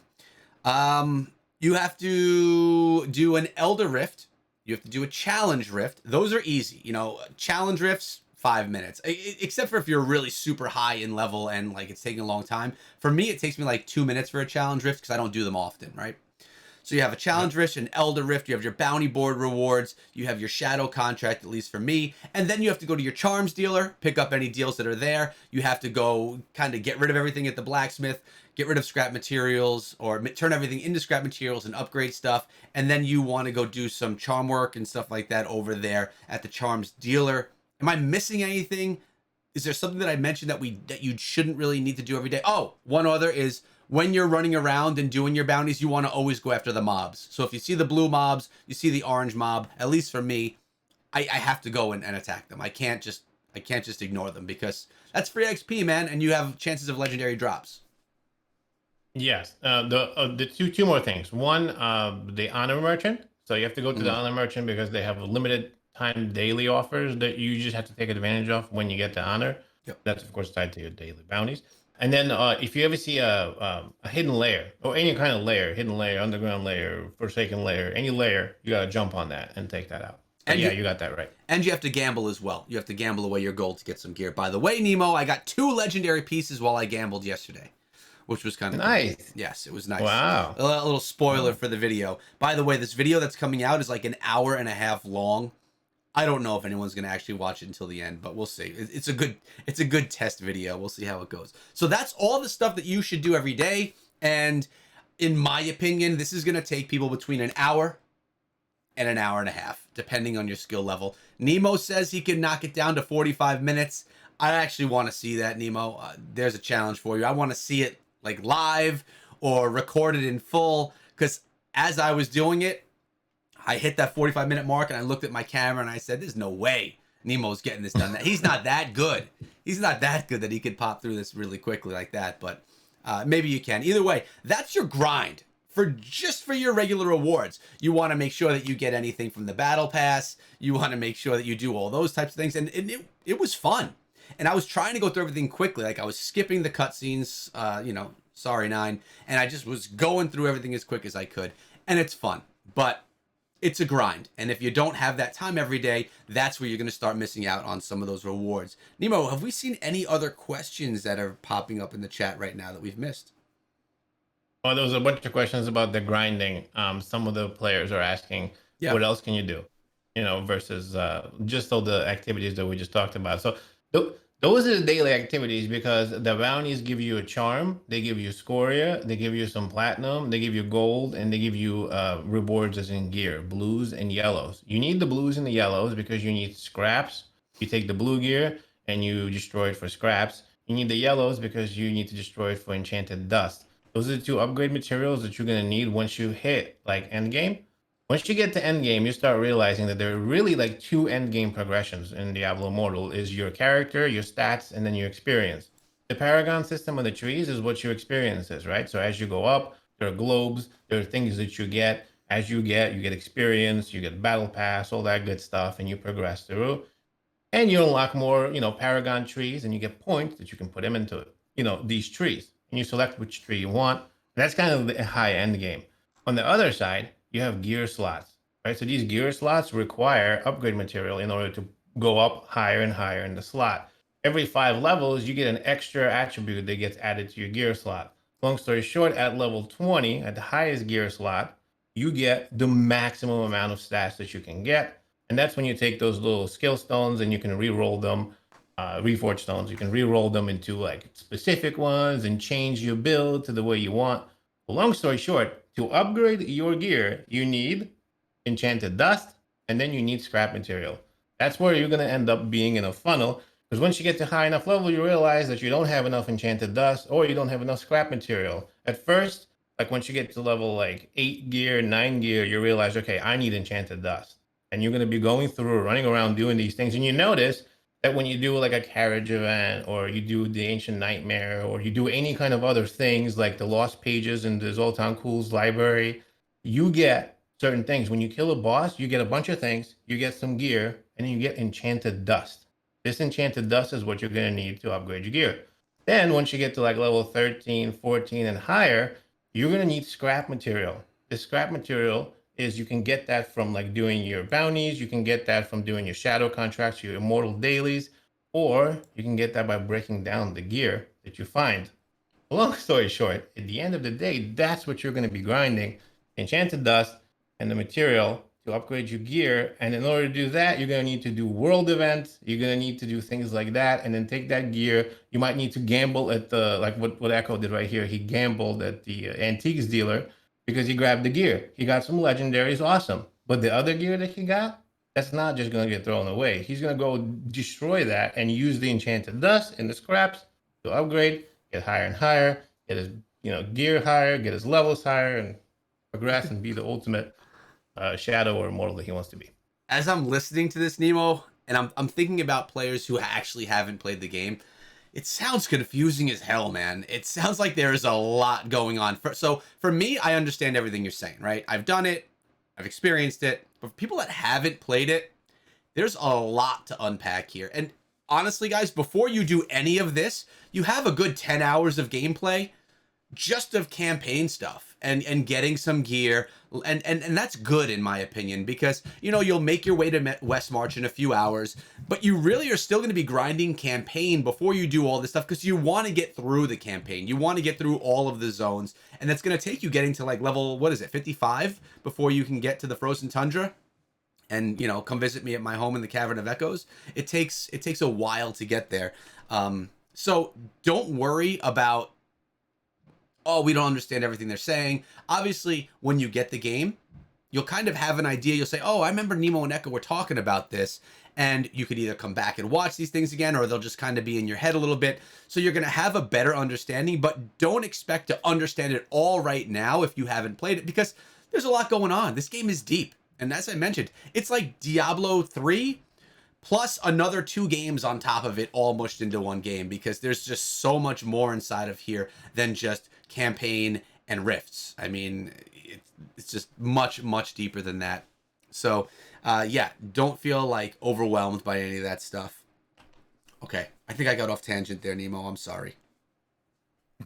you have to do an Elder Rift. You have to do a Challenge Rift. Those are easy. You know, Challenge Rifts, 5 minutes. Except for if you're really super high in level and like it's taking a long time. For me, it takes me like 2 minutes for a Challenge Rift because I don't do them often, right? So you have a Challenge Rift, an Elder Rift, you have your bounty board rewards, you have your shadow contract, at least for me, and then you have to go to your charms dealer, pick up any deals that are there. You have to go kind of get rid of everything at the blacksmith, get rid of scrap materials, or turn everything into scrap materials and upgrade stuff, and then you want to go do some charm work and stuff like that over there at the charms dealer. Am I missing anything? Is there something that I mentioned that you shouldn't really need to do every day? Oh, one other is when you're running around and doing your bounties, you want to always go after the mobs. So if you see the blue mobs, you see the orange mob, at least for me, I have to go and attack them. I can't just ignore them because that's free XP, man, and you have chances of legendary drops. Yes. The two more things. One, the honor merchant. So you have to go to the Mhm. honor merchant because they have limited time daily offers that you just have to take advantage of when you get the honor. Yep. That's of course tied to your daily bounties. And then if you ever see a hidden layer or any kind of layer, hidden layer, underground layer, forsaken layer, any layer, you gotta jump on that and take that out. But And yeah, you you got that right. and you have to gamble as well. You have to gamble away your gold to get some gear. By the way, Nemo, I got 2 legendary pieces while I gambled yesterday, which was kind of cool. Nice. Yes, it was nice. Wow. A little spoiler for the video. By the way, this video that's coming out is like an hour and a half long. I don't know if anyone's gonna actually watch it until the end, but we'll see. It's a good test video. We'll see how it goes. So that's all the stuff that you should do every day. And in my opinion, this is gonna take people between an hour and an hour and a half, depending on your skill level. Nemo says he can knock it down to 45 minutes. I actually want to see that, Nemo. There's a challenge for you. I want to see it like live or recorded in full, because as I was doing it, I hit that 45-minute mark and I looked at my camera and I said, there's no way Nemo's getting this done. He's not that good. He's not that good that he could pop through this really quickly like that, but maybe you can. Either way, that's your grind for just for your regular rewards. You want to make sure that you get anything from the battle pass. You want to make sure that you do all those types of things. And it was fun. And I was trying to go through everything quickly. Like I was skipping the cutscenes, sorry, Nine. And I just was going through everything as quick as I could. And it's fun. But it's a grind. And if you don't have that time every day, that's where you're going to start missing out on some of those rewards. Nemo, have we seen any other questions that are popping up in the chat right now that we've missed? Well, there was a bunch of questions about the grinding. Some of the players are asking, Yeah. what else can you do? Versus just all the activities that we just talked about. So those are the daily activities, because the bounties give you a charm, they give you scoria, they give you some platinum, they give you gold, and they give you rewards as in gear, blues and yellows. You need the blues and the yellows because you need scraps. You take the blue gear and you destroy it for scraps. You need the yellows because you need to destroy it for enchanted dust. Those are the two upgrade materials that you're going to need once you hit like endgame. Once you get to endgame, you start realizing that there are really like two endgame progressions in Diablo Immortal: is your character, your stats, and then your experience. The Paragon system of the trees is what your experience is, right? So as you go up, there are globes, there are things that you get. As you get experience, you get battle pass, all that good stuff, and you progress through. And you unlock more, Paragon trees, and you get points that you can put them into, these trees. And you select which tree you want. That's kind of the high end game. On the other side, you have gear slots, right? So these gear slots require upgrade material in order to go up higher and higher in the slot. Every 5 levels, you get an extra attribute that gets added to your gear slot. Long story short, at level 20, at the highest gear slot, you get the maximum amount of stats that you can get. And that's when you take those little skill stones and you can re-roll them, reforge stones. You can re-roll them into like specific ones and change your build to the way you want. Long story short, to upgrade your gear, you need enchanted dust, and then you need scrap material. That's where you're going to end up being in a funnel, because once you get to high enough level, you realize that you don't have enough enchanted dust or you don't have enough scrap material. At first, like once you get to level like 8 gear, 9 gear, you realize, okay, I need enchanted dust. And you're going to be going through, running around doing these things. And you notice that when you do like a carriage event, or you do the ancient nightmare, or you do any kind of other things like the lost pages in the Zoltan Kuhl's library, you get certain things. When you kill a boss, you get a bunch of things, you get some gear, and you get enchanted dust. This enchanted dust is what you're going to need to upgrade your gear. Then once you get to like level 13, 14 and higher, you're going to need scrap material. This scrap material is, you can get that from like doing your bounties, you can get that from doing your shadow contracts, your immortal dailies, or you can get that by breaking down the gear that you find. Long story short, at the end of the day, that's what you're going to be grinding: enchanted dust and the material to upgrade your gear. And in order to do that, you're going to need to do world events, you're going to need to do things like that, and then take that gear. You might need to gamble at the, like what Echo did right here. He gambled at the antiques dealer because he grabbed the gear. He got some legendaries, awesome. But the other gear that he got, that's not just going to get thrown away. He's going to go destroy that and use the enchanted dust and the scraps to upgrade, get higher and higher, get his gear higher, get his levels higher, and progress and be the ultimate shadow or immortal that he wants to be. As I'm listening to this, Nemo, and I'm thinking about players who actually haven't played the game, it sounds confusing as hell, man. It sounds like there is a lot going on. So for me, I understand everything you're saying, right? I've done it, I've experienced it, but for people that haven't played it, there's a lot to unpack here. And honestly, guys, before you do any of this, you have a good 10 hours of gameplay just of campaign stuff and getting some gear, and that's good in my opinion, because you'll make your way to West March in a few hours, but you really are still going to be grinding campaign before you do all this stuff, because you want to get through the campaign, you want to get through all of the zones, and that's going to take you getting to like level, what is it, 55 before you can get to the frozen tundra and come visit me at my home in the Cavern of Echoes. It takes a while to get there. So don't worry about, oh, we don't understand everything they're saying. Obviously, when you get the game, you'll kind of have an idea. You'll say, "Oh, I remember Nemo and Echo were talking about this." And you could either come back and watch these things again, or they'll just kind of be in your head a little bit. So you're going to have a better understanding, but don't expect to understand it all right now if you haven't played it, because there's a lot going on. This game is deep. And as I mentioned, it's like Diablo 3 plus another 2 games on top of it, all mushed into one game, because there's just so much more inside of here than just campaign and rifts. I mean, it's just much, much deeper than that. So, yeah, don't feel like overwhelmed by any of that stuff. Okay, I think I got off tangent there, Nemo. I'm sorry.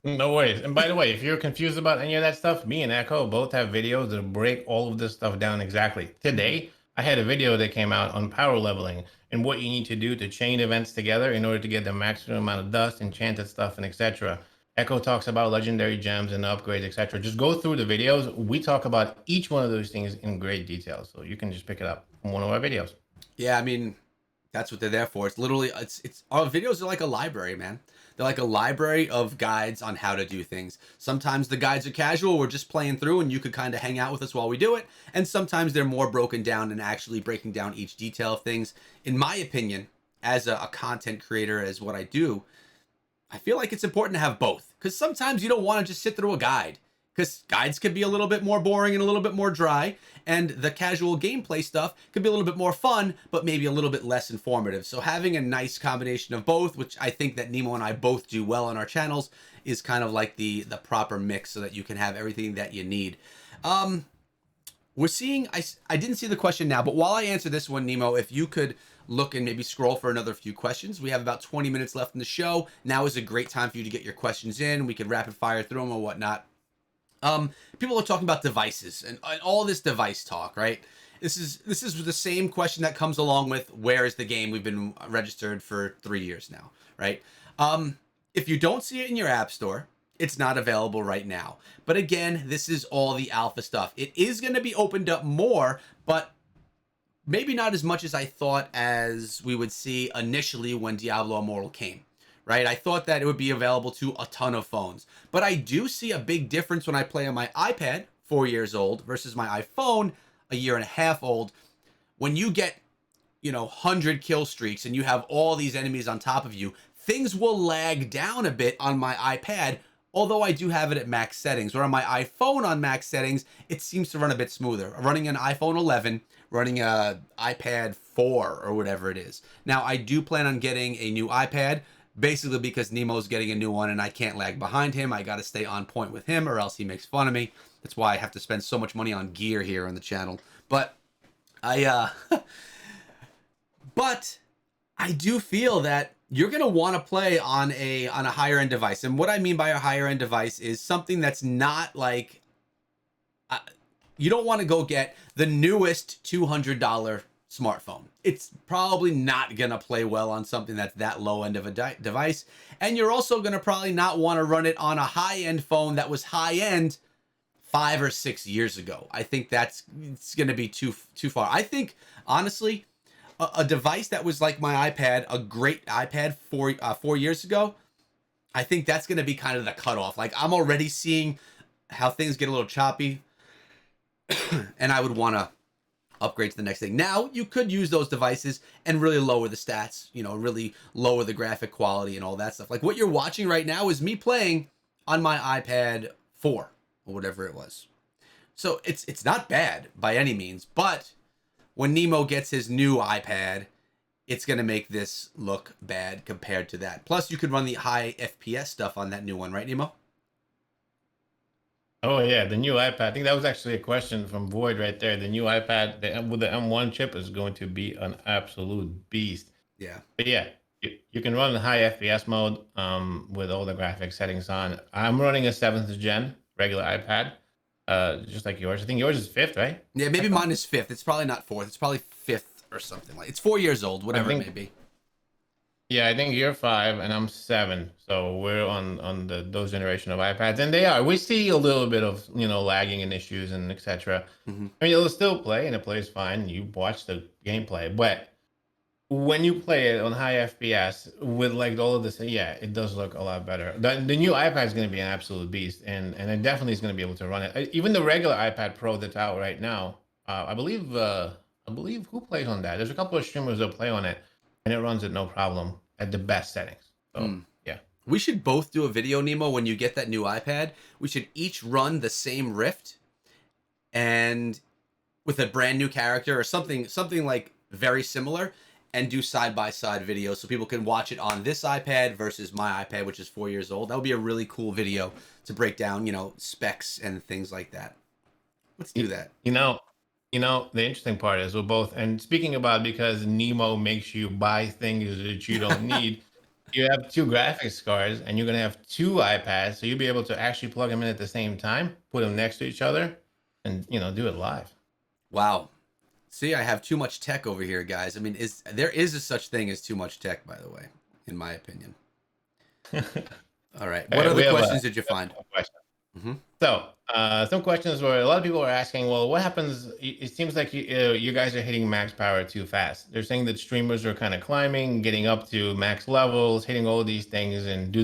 No worries. And by the way, if you're confused about any of that stuff, me and Echo both have videos that break all of this stuff down exactly. Mhm. Today, I had a video that came out on power leveling and what you need to do to chain events together in order to get the maximum amount of dust, enchanted stuff, and etc. Echo talks about legendary gems and upgrades, etc. Just go through the videos. We talk about each one of those things in great detail, so you can just pick it up from one of our videos. Yeah, I mean, that's what they're there for. It's literally it's our videos are like a library, man. They're like a library of guides on how to do things. Sometimes the guides are casual, we're just playing through and you could kind of hang out with us while we do it. And sometimes they're more broken down and actually breaking down each detail of things. In my opinion, as a content creator, as what I do, I feel like it's important to have both, because sometimes you don't want to just sit through a guide, because guides could be a little bit more boring and a little bit more dry, and the casual gameplay stuff could be a little bit more fun, but maybe a little bit less informative. So having a nice combination of both, which I think that Nemo and I both do well on our channels, is kind of like the proper mix so that you can have everything that you need. Um, we're seeing, I didn't see the question now, but while I answer this one, Nemo, if you could look and maybe scroll for another few questions. We have about 20 minutes left in the show. Now is a great time for you to get your questions in. We could rapid fire through them or whatnot. People are talking about devices and all this device talk, right? This is the same question that comes along with where is the game? We've been registered for 3 years now, right? If you don't see it in your app store, it's not available right now. But again, this is all the alpha stuff. It is going to be opened up more, but maybe not as much as I thought as we would see initially when Diablo Immortal came, right? I thought that it would be available to a ton of phones, but I do see a big difference when I play on my iPad, 4 years old, versus my iPhone, a year and a half old. When you get, 100 kill streaks and you have all these enemies on top of you, things will lag down a bit on my iPad, although I do have it at max settings. Or on my iPhone on max settings, it seems to run a bit smoother. Running an iPhone 11, running a iPad 4 or whatever it is. Now, I do plan on getting a new iPad, basically because Nemo's getting a new one and I can't lag behind him. I got to stay on point with him or else he makes fun of me. That's why I have to spend so much money on gear here on the channel. But I but I do feel that you're going to want to play on a higher end device. And what I mean by a higher end device is something that's not like uh, you don't want to go get the newest $200 smartphone. It's probably not going to play well on something that's that low end of a device. And you're also going to probably not want to run it on a high end phone that was high end 5 or 6 years ago. I think it's going to be too far. I think honestly, a device that was like my iPad, a great iPad 4 years ago, I think that's going to be kind of the cutoff. Like I'm already seeing how things get a little choppy, and I would want to upgrade to the next thing. Now you could use those devices and really lower the stats, really lower the graphic quality and all that stuff. Like what you're watching right now is me playing on my iPad 4 or whatever it was. So it's not bad by any means, but when Nemo gets his new iPad, it's going to make this look bad compared to that. Plus, you could run the high FPS stuff on that new one, right, Nemo? Oh yeah, the new iPad. I think that was actually a question from Void right there. The new iPad, with the M1 chip, is going to be an absolute beast. Yeah. But yeah, you can run the high FPS mode with all the graphic settings on. I'm running a 7th gen regular iPad, just like yours. I think yours is fifth, right? Yeah, maybe Echo? mine is fifth. It's probably not fourth. It's probably fifth or something like. It's 4 years old, I whatever it may think be. Yeah, I think you're five and I'm seven. So we're on those generation of iPads, and they are. We see a little bit of lagging and issues and etc. Hmm. I mean, it'll still play and it plays fine. You watch the gameplay, but when you play it on high FPS with like all of this, yeah, it does look a lot better. The new iPad is going to be an absolute beast, and it definitely is going to be able to run it. Even the regular iPad Pro that's out right now, I believe who plays on that? There's a couple of streamers that play on it, and it runs it no problem at the best settings. So Hmm. yeah. We should both do a video, Nemo, when you get that new iPad. We should each run the same Rift and with a brand new character or something like very similar and do side by side videos so people can watch it on this iPad versus my iPad, which is 4 years old. That would be a really cool video to break down, specs and things like that. Let's do You, that. you know, the interesting part is we're both, and speaking about because Nemo makes you buy things that you don't need, you have two graphics cards and you're going to have two iPads. So you'll be able to actually plug them in at the same time, put them next to each other and, do it live. Wow. See, I have too much tech over here, guys. I mean, there is a such thing as too much tech, by the way, in my opinion. All right. What other We have questions did you find? a question. Hmm. So, some questions where a lot of people are asking, well, what happens? It seems like you guys are hitting max power too fast. They're saying that streamers are kind of climbing, getting up to max levels, hitting all these things. And do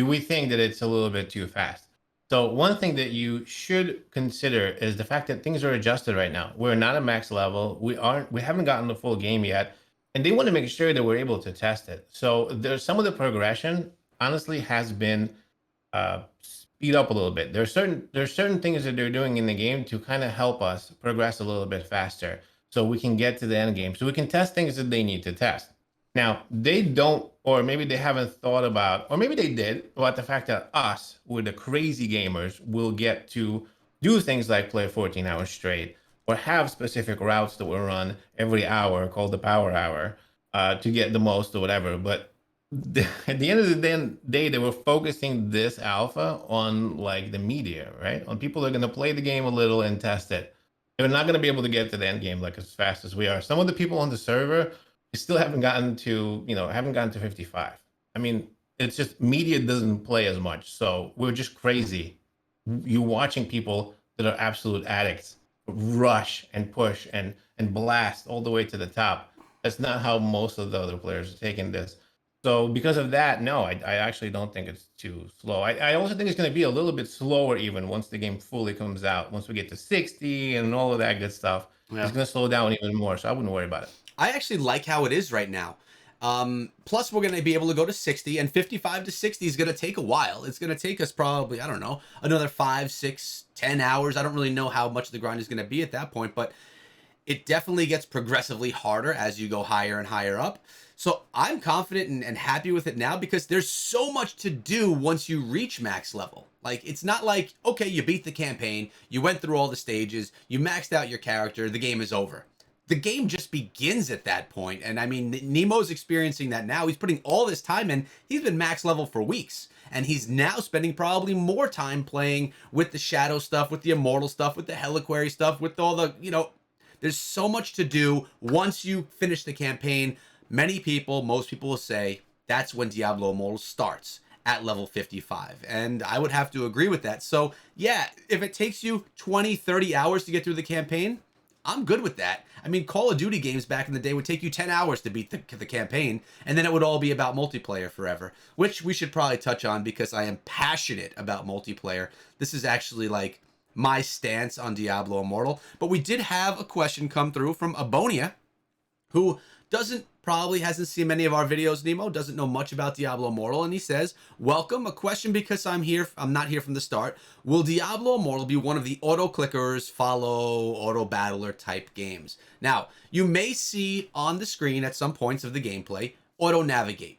we think that it's a little bit too fast? So, one thing that you should consider is the fact that things are adjusted right now. We're not at max level. We haven't gotten the full game yet. And they want to make sure that we're able to test it. So, there's some of the progression honestly has been speed up a little bit. There's certain things that they're doing in the game to kind of help us progress a little bit faster, so we can get to the end game, so we can test things that they need to test. Now they don't, or maybe they haven't thought about, or maybe they did, about the fact that us, we're the crazy gamers, will get to do things like play 14 hours straight, or have specific routes that will run every hour called the power hour, to get the most or whatever. But at the end of the day, they were focusing this alpha on like the media, right? On people that are going to play the game a little and test it. They're not going to be able to get to the end game like as fast as we are. Some of the people on the server still haven't gotten to 55. I mean, it's just media doesn't play as much, so we're just crazy. You watching people that are absolute addicts rush and push and blast all the way to the top. That's not how most of the other players are taking this. So because of that, no, I actually don't think it's too slow. I also think it's going to be a little bit slower even once the game fully comes out. Once we get to 60 and all of that good stuff, it's Yeah. going to slow down even more. So I wouldn't worry about it. I actually like how it is right now. Plus, we're going to be able to go to 60, and 55 to 60 is going to take a while. It's going to take us probably, I don't know, another 5, 6, 10 hours. I don't really know how much the grind is going to be at that point, but it definitely gets progressively harder as you go higher and higher up. So I'm confident and happy with it now because there's so much to do once you reach max level. Like, it's not like, okay, you beat the campaign, you went through all the stages, you maxed out your character, the game is over. The game just begins at that point. And I mean, Nemo's experiencing that now. He's putting all this time in. He's been max level for weeks. And he's now spending probably more time playing with the shadow stuff, with the immortal stuff, with the Heliquary stuff, with all the, there's so much to do once you finish the campaign. Most people will say that's when Diablo Immortal starts at level 55. And I would have to agree with that. So yeah, if it takes you 20, 30 hours to get through the campaign, I'm good with that. I mean, Call of Duty games back in the day would take you 10 hours to beat the campaign, and then it would all be about multiplayer forever, which we should probably touch on because I am passionate about multiplayer. This is actually like my stance on Diablo Immortal. But we did have a question come through from Abonia, who hasn't seen many of our videos, Nemo, doesn't know much about Diablo Immortal, and he says, welcome, a question because I'm not here from the start. Will Diablo Immortal be one of the auto clickers, follow, auto battler type games? Now, you may see on the screen at some points of the gameplay, auto navigate.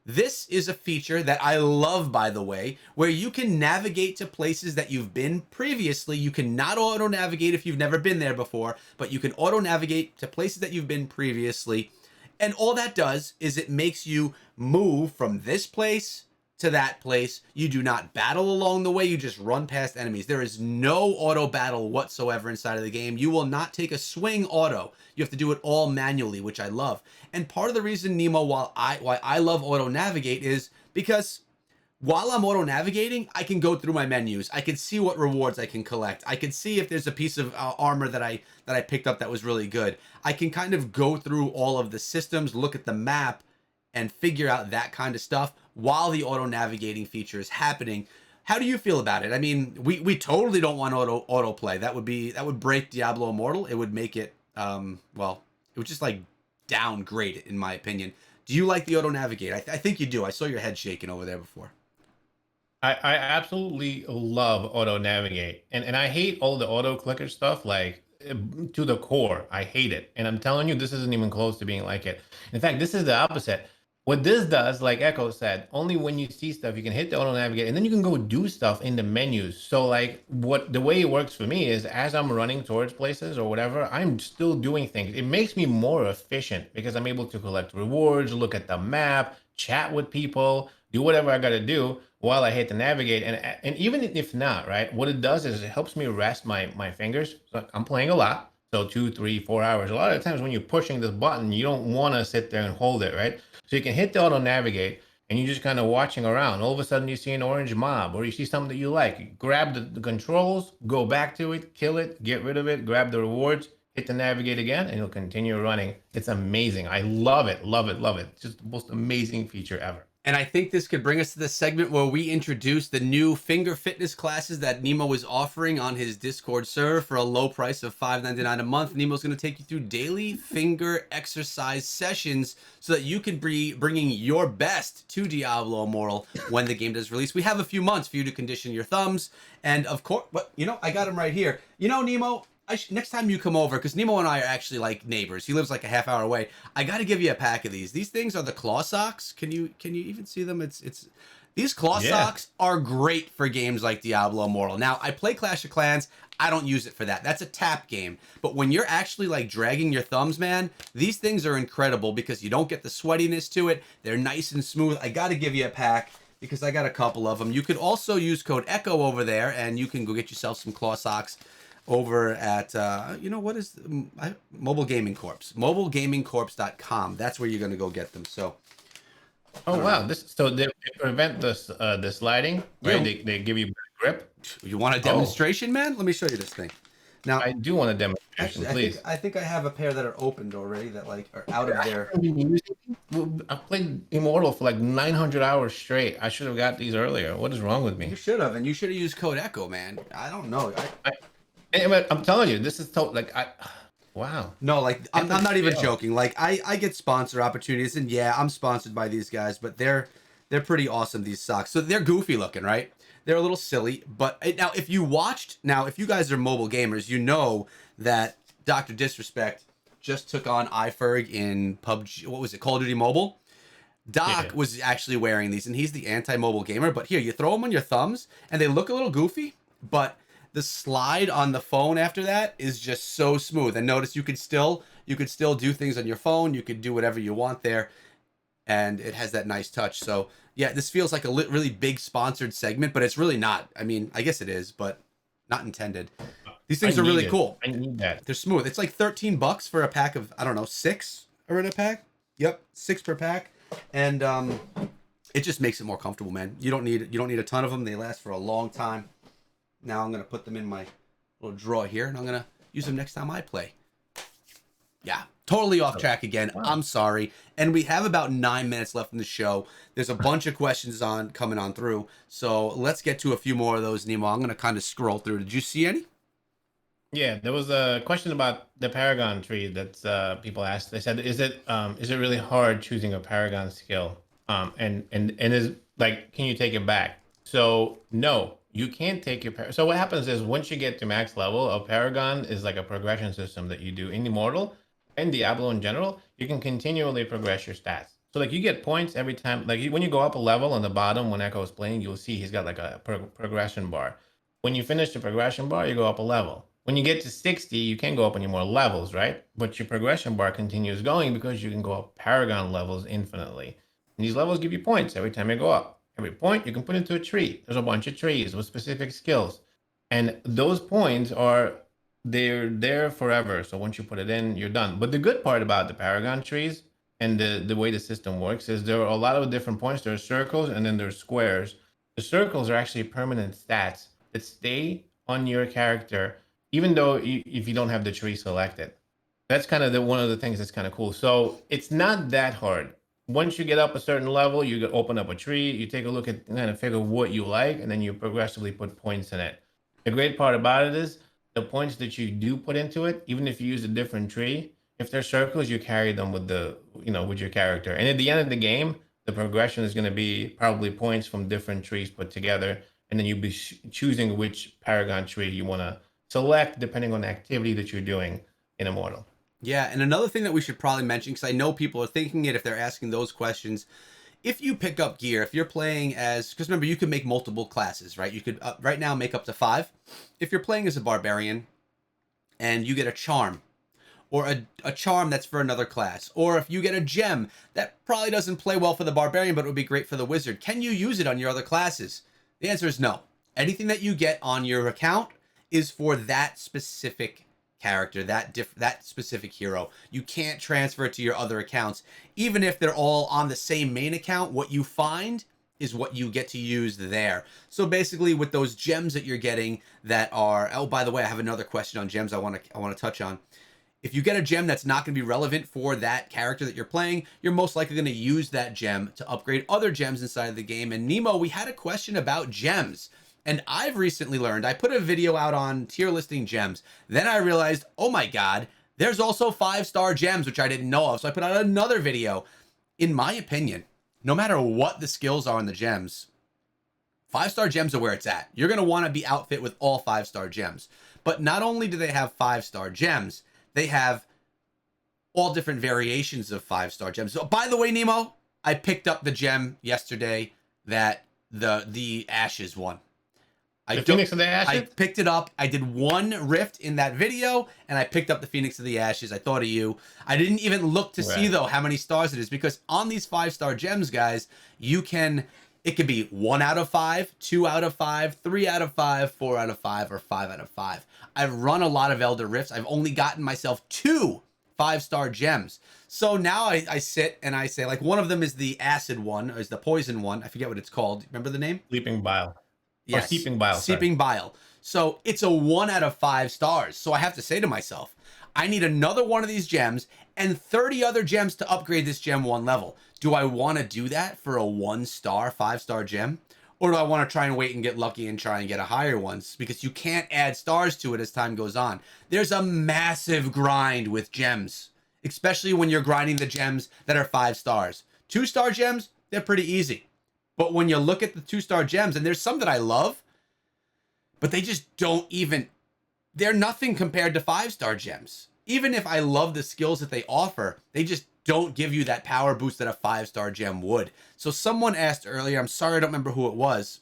This is a feature that I love, by the way, where you can navigate to places that you've been previously. You cannot auto navigate if you've never been there before, but you can auto navigate to places that you've been previously. And all that does is it makes you move from this place to that place. You do not battle along the way. You just run past enemies. There is no auto battle whatsoever inside of the game. You will not take a swing auto. You have to do it all manually, which I love. And part of the reason, Nemo, why I love auto navigate is because while I'm auto navigating, I can go through my menus. I can see what rewards I can collect. I can see if there's a piece of armor that I picked up that was really good. I can kind of go through all of the systems, look at the map, and figure out that kind of stuff while the auto navigating feature is happening. How do you feel about it? I mean, we totally don't want autoplay. That would break Diablo Immortal. It would make it well, it would just like downgrade it in my opinion. Do you like the auto navigate? I think you do. I saw your head shaking over there before. I absolutely love auto navigate, and I hate all the auto clicker stuff like to the core. I hate it, and I'm telling you, this isn't even close to being like it. In fact, this is the opposite. What this does, like Echo said, only when you see stuff, you can hit the auto navigate, and then you can go do stuff in the menus. So, like, what the way it works for me is, as I'm running towards places or whatever, I'm still doing things. It makes me more efficient because I'm able to collect rewards, look at the map, chat with people, do whatever I got to do while I hit the navigate. And even if not, right, what it does is it helps me rest my fingers. So I'm playing a lot. So 2, 3, 4 hours. A lot of times when you're pushing this button, you don't want to sit there and hold it, right? So you can hit the auto navigate and you're just kind of watching around. All of a sudden you see an orange mob or you see something that you like. You grab the controls, go back to it, kill it, get rid of it, grab the rewards, hit the navigate again, and you'll continue running. It's amazing. I love it, love it, love it. It's just the most amazing feature ever. And I think this could bring us to the segment where we introduce the new finger fitness classes that Nemo is offering on his Discord server for a low price of $5.99 a month. Nemo's going to take you through daily finger exercise sessions so that you can be bringing your best to Diablo Immortal when the game does release. We have a few months for you to condition your thumbs. And of course, but you know, I got him right here. You know, Nemo, next time you come over, because Nemo and I are actually like neighbors. He lives like a half hour away. I got to give you a pack of these. These things are the claw socks. Can you even see them? It's these claw Yeah. socks are great for games like Diablo Immortal. Now I play Clash of Clans. I don't use it for that. That's a tap game. But when you're actually like dragging your thumbs, man, these things are incredible because you don't get the sweatiness to it. They're nice and smooth. I got to give you a pack because I got a couple of them. You could also use code ECHO over there, and you can go get yourself some claw socks over at you know what is Mobile Gaming Corps, mobilegamingcorps.com. That's where you're going to go get them. So I Oh don't know. wow. This so they prevent this the sliding, right? Yeah, They give you better grip. you want a Oh, demonstration, man? Let me show you this thing. Now, I do want a demonstration, actually, please. I think I have a pair that are opened already that like are out of their. I played Immortal for like 900 hours straight. I should have got these earlier. What is wrong with You me? should have, and you should have used code Echo, man. I don't know. I, but I'm telling you, this is like I. Wow. No, like Epic I'm not even fail. joking. Like I get sponsor opportunities, and yeah, I'm sponsored by these guys, but they're pretty awesome. These socks, so they're goofy looking, right? They're a little silly, but now if you guys are mobile gamers, you know that Doctor Disrespect just took on iFerg in PUBG. What was it? Call of Duty Mobile. Yeah. Doc was actually wearing these, and he's the anti-mobile gamer. But here, you throw them on your thumbs, and they look a little goofy, but the slide on the phone after that is just so smooth. And notice you could still do things on your phone. You could do whatever you want there, and it has that nice touch. So yeah, this feels like a really big sponsored segment, but it's really not. I mean, I guess it is, but not intended. These I things are need really it. cool. I need that. They're smooth. It's like $13 for a pack of, I don't know, 6 are in a pack. Yep, 6 per pack, and it just makes it more comfortable, man. You don't need a ton of them. They last for a long time. Now I'm gonna put them in my little drawer here, and I'm gonna use them next time I play. Yeah, totally off track again. Wow. I'm sorry. And we have about 9 minutes left in the show. There's a bunch of questions on coming on through, so let's get to a few more of those, Nemo. I'm gonna kind of scroll through. Did you see any? Yeah, there was a question about the Paragon tree that people asked. They said, is it really hard choosing a Paragon skill? And is like, can you take it back? So no, you can't take your. So what happens is once you get to max level, a Paragon is like a progression system that you do in Immortal and Diablo in general. You can continually progress your stats. So like you get points every time. Like when you go up a level on the bottom when Echo is playing, you'll see he's got like a progression bar. When you finish the progression bar, you go up a level. When you get to 60, you can't go up any more levels, right? But your progression bar continues going because you can go up Paragon levels infinitely. And these levels give you points every time you go up. Every point you can put into a tree. There's a bunch of trees with specific skills. And those points they're there forever. So once you put it in, you're done. But the good part about the Paragon trees and the way the system works is there are a lot of different points. There are circles and then there's squares. The circles are actually permanent stats that stay on your character, even though if you don't have the tree selected. That's kind of one of the things that's kind of cool. So it's not that hard. once you get up a certain level, you open up a tree, you take a look at kind of figure what you like, and then you progressively put points in it. The great part about it is the points that you do put into it, even if you use a different tree, if they're circles, you carry them with with your character. And at the end of the game, the progression is going to be probably points from different trees put together, and then you'll be choosing which Paragon tree you want to select depending on the activity that you're doing in Immortal. Yeah, and another thing that we should probably mention, because I know people are thinking it if they're asking those questions. If you pick up gear, if you're playing as, because remember, you can make multiple classes, right? You could right now make up to 5. If you're playing as a barbarian and you get a charm, or a charm that's for another class, or if you get a gem that probably doesn't play well for the barbarian, but it would be great for the wizard, can you use it on your other classes? The answer is no. Anything that you get on your account is for that specific character, that specific hero. You can't transfer it to your other accounts, even if they're all on the same main account. What you find is what you get to use there. So basically, with those gems that you're getting that are, oh, by the way, I have another question on gems I want to touch on. If you get a gem that's not going to be relevant for that character that you're playing, you're most likely going to use that gem to upgrade other gems inside of the game. And Nemo, we had a question about gems. And I've recently learned, I put a video out on tier listing gems. Then I realized, oh my God, there's also 5-star gems, which I didn't know of. So I put out another video. In my opinion, no matter what the skills are on the gems, 5-star gems are where it's at. You're going to want to be outfit with all 5-star gems. But not only do they have 5-star gems, they have all different variations of 5-star gems. So, by the way, Nemo, I picked up the gem yesterday that the Ashes one. The Phoenix of the Ashes? I picked it up. I did one rift in that video, and I picked up the Phoenix of the Ashes. I thought of you. I didn't even look to see, though, how many stars it is, because on these 5-star gems, guys, it could be 1 out of 5, 2 out of 5, 3 out of 5, 4 out of 5, or 5 out of 5. I've run a lot of Elder Rifts. I've only gotten myself 2 5-star gems. So now I sit and I say, like, one of them is the acid one, or is the poison one. I forget what it's called. Remember the name? Sleeping Bile. Yes. Or Seeping Bile. Seeping Bile. So it's a 1 out of 5 stars. So I have to say to myself, I need another one of these gems and 30 other gems to upgrade this gem 1 level. Do I want to do that for a 1-star, 5-star gem? Or do I want to try and wait and get lucky and try and get a higher ones? Because you can't add stars to it as time goes on. There's a massive grind with gems, especially when you're grinding the gems that are 5 stars. 2-star gems, they're pretty easy. But when you look at the 2-star gems, and there's some that I love, but they just don't even, they're nothing compared to 5-star gems. Even if I love the skills that they offer, they just don't give you that power boost that a 5-star gem would. So someone asked earlier, I'm sorry I don't remember who it was,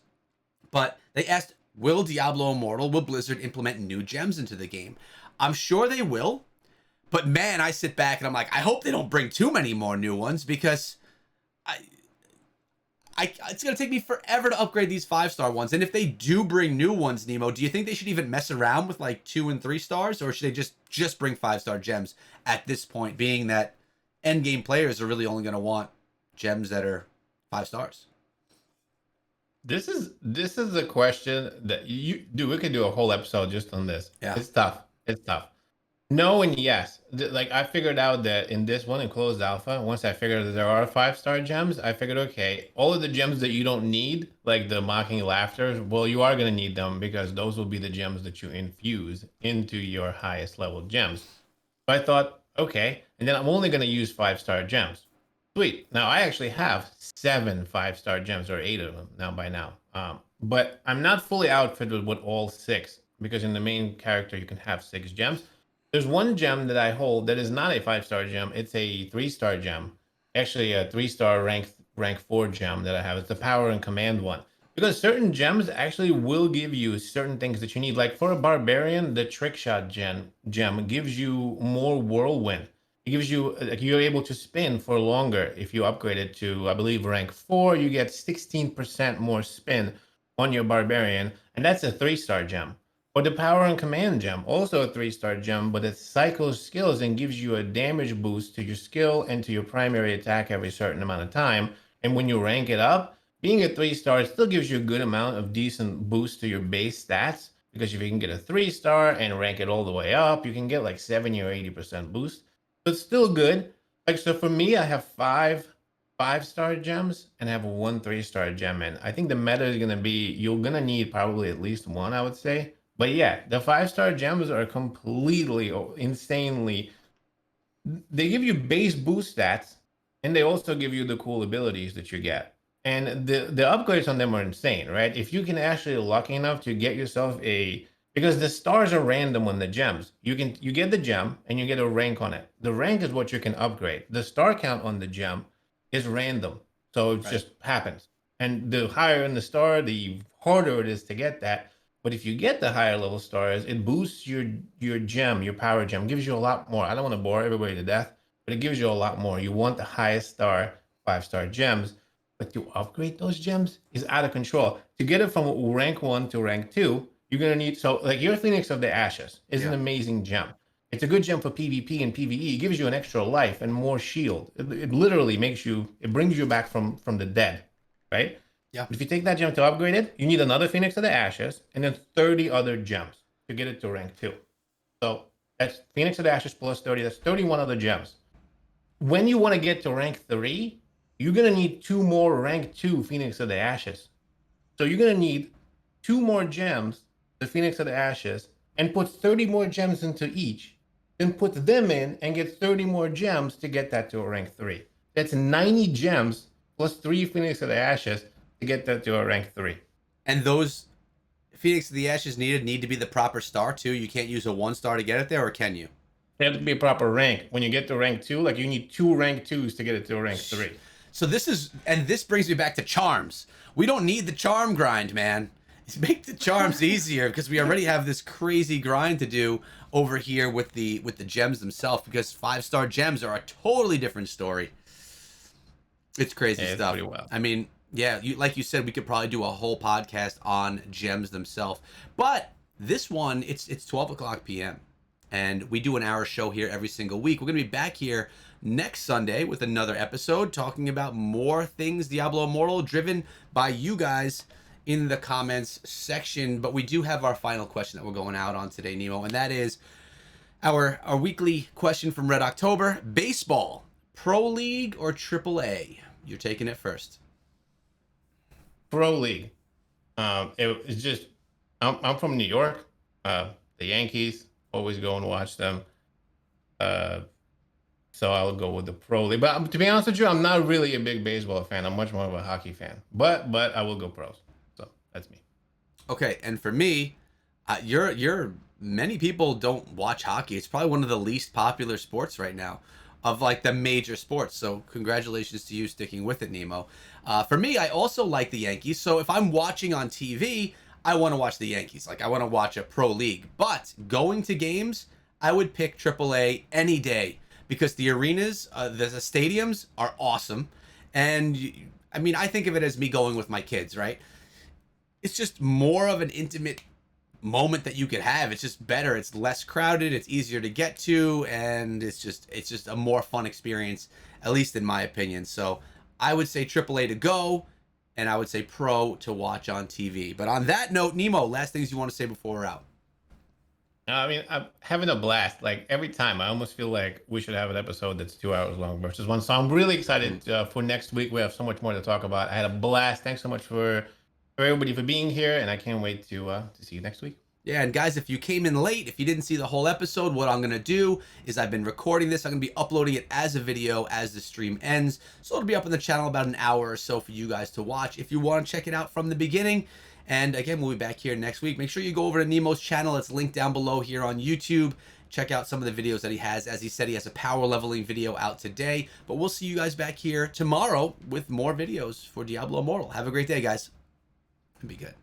but they asked, will Diablo Immortal, will Blizzard implement new gems into the game? I'm sure they will, but man, I sit back and I'm like, I hope they don't bring too many more new ones, because it's going to take me forever to upgrade these 5-star ones. And if they do bring new ones, Nemo, do you think they should even mess around with like 2 and 3 stars? Or should they just bring 5-star gems at this point, being that endgame players are really only going to want gems that are 5 stars? This is a question that we could do a whole episode just on this. Yeah. It's tough. It's tough. No and yes. Like, I figured out that in this one, in closed alpha, once I figured that there are 5-star gems, I figured, okay, all of the gems that you don't need, like the mocking laughter, well, you are going to need them, because those will be the gems that you infuse into your highest level gems. So I thought, okay, and then I'm only going to use 5-star gems. Sweet. Now I actually have 7 5-star gems, or 8 of them by now. But I'm not fully outfitted with all 6, because in the main character you can have 6 gems. There's one gem that I hold that is not a 5-star gem. It's a 3-star gem. Actually, a 3-star rank 4 gem that I have. It's the power and command one. Because certain gems actually will give you certain things that you need. Like for a barbarian, the trick shot gem gives you more whirlwind. It gives you, like, you're able to spin for longer. If you upgrade it to, I believe, rank 4, you get 16% more spin on your barbarian. And that's a 3-star gem. Or the Power and Command gem, also a 3-star gem, but it cycles skills and gives you a damage boost to your skill and to your primary attack every certain amount of time. And when you rank it up, being a 3-star still gives you a good amount of decent boost to your base stats, because if you can get a 3-star and rank it all the way up, you can get like 70 or 80% boost. So it's still good. Like, so for me, I have 5 5-star gems and have one 3-star gem in. I think the meta is gonna be you're gonna need probably at least one, I would say. But yeah, the 5-star gems are completely insanely. They give you base boost stats, and they also give you the cool abilities that you get. And the upgrades on them are insane, right? If you can actually lucky enough to get yourself a, because the stars are random on the gems. You get the gem and you get a rank on it. The rank is what you can upgrade. The star count on the gem is random. So it Right. just happens. And the higher in the star, the harder it is to get that. But if you get the higher level stars, it boosts your gem, your power gem, gives you a lot more. I don't want to bore everybody to death, but it gives you a lot more. You want the highest star, 5-star gems, but to upgrade those gems is out of control. To get it from rank 1 to rank 2, you're gonna need, so like your Phoenix of the Ashes is an Yeah. amazing gem. It's a good gem for PvP and PvE. It gives you an extra life and more shield. It literally makes you, it brings you back from the dead, right? Yeah. But if you take that gem to upgrade it, you need another Phoenix of the Ashes and then 30 other gems to get it to rank 2. So that's Phoenix of the Ashes plus 30. That's 31 other gems. When you want to get to rank 3, you're going to need 2 more rank 2 Phoenix of the Ashes. So you're going to need 2 more gems, the Phoenix of the Ashes, and put 30 more gems into each. Then put them in and get 30 more gems to get that to a rank 3. That's 90 gems plus 3 Phoenix of the Ashes to get that to a rank 3. And those Phoenix of the Ashes need to be the proper star too. You can't use a 1-star to get it there, or can you? It has to be a proper rank. When you get to rank 2, like you need 2 rank 2s to get it to a rank 3. So this brings me back to charms. We don't need the charm grind, man. Make the charms easier because we already have this crazy grind to do over here with the gems themselves, because 5-star gems are a totally different story. It's crazy Yeah, it's stuff. pretty well. I mean, yeah, like you said, we could probably do a whole podcast on gems themselves. But this one, it's 12 o'clock p.m. and we do an hour show here every single week. We're gonna be back here next Sunday with another episode talking about more things Diablo Immortal, driven by you guys in the comments section. But we do have our final question that we're going out on today, Nemo, and that is our weekly question from Red October: baseball, Pro League or Triple A? You're taking it first. Pro League. It's just, I'm from New York. The Yankees, always go and watch them. Uh, so I'll go with the Pro League. But to be honest with you, I'm not really a big baseball fan. I'm much more of a hockey fan. But I will go pros. So that's me. Okay, and for me, you're many people don't watch hockey. It's probably one of the least popular sports right now, of like the major sports. So congratulations to you sticking with it, Nemo. For me, I also like the Yankees. So if I'm watching on TV, I want to watch the Yankees. Like I want to watch a pro league. But going to games, I would pick AAA any day because the arenas, the stadiums are awesome. And I mean, I think of it as me going with my kids, right? It's just more of an intimate moment that you could have. It's just better. It's less crowded. It's easier to get to, and it's just a more fun experience, at least in my opinion. So I would say AAA to go, and I would say Pro to watch on TV. But on that note, Nemo, last things you want to say before we're out? I mean, I'm having a blast. Like every time, I almost feel like we should have an episode that's 2 hours long versus one. So I'm really excited for next week. We have so much more to talk about. I had a blast. Thanks so much for everybody for being here, and I can't wait to see you next week. Yeah, and guys, if you came in late, if you didn't see the whole episode, what I'm going to do is I've been recording this. I'm going to be uploading it as a video as the stream ends. So it'll be up on the channel about an hour or so for you guys to watch if you want to check it out from the beginning. And again, we'll be back here next week. Make sure you go over to Nemo's channel. It's linked down below here on YouTube. Check out some of the videos that he has. As he said, he has a power leveling video out today. But we'll see you guys back here tomorrow with more videos for Diablo Immortal. Have a great day, guys. And be good.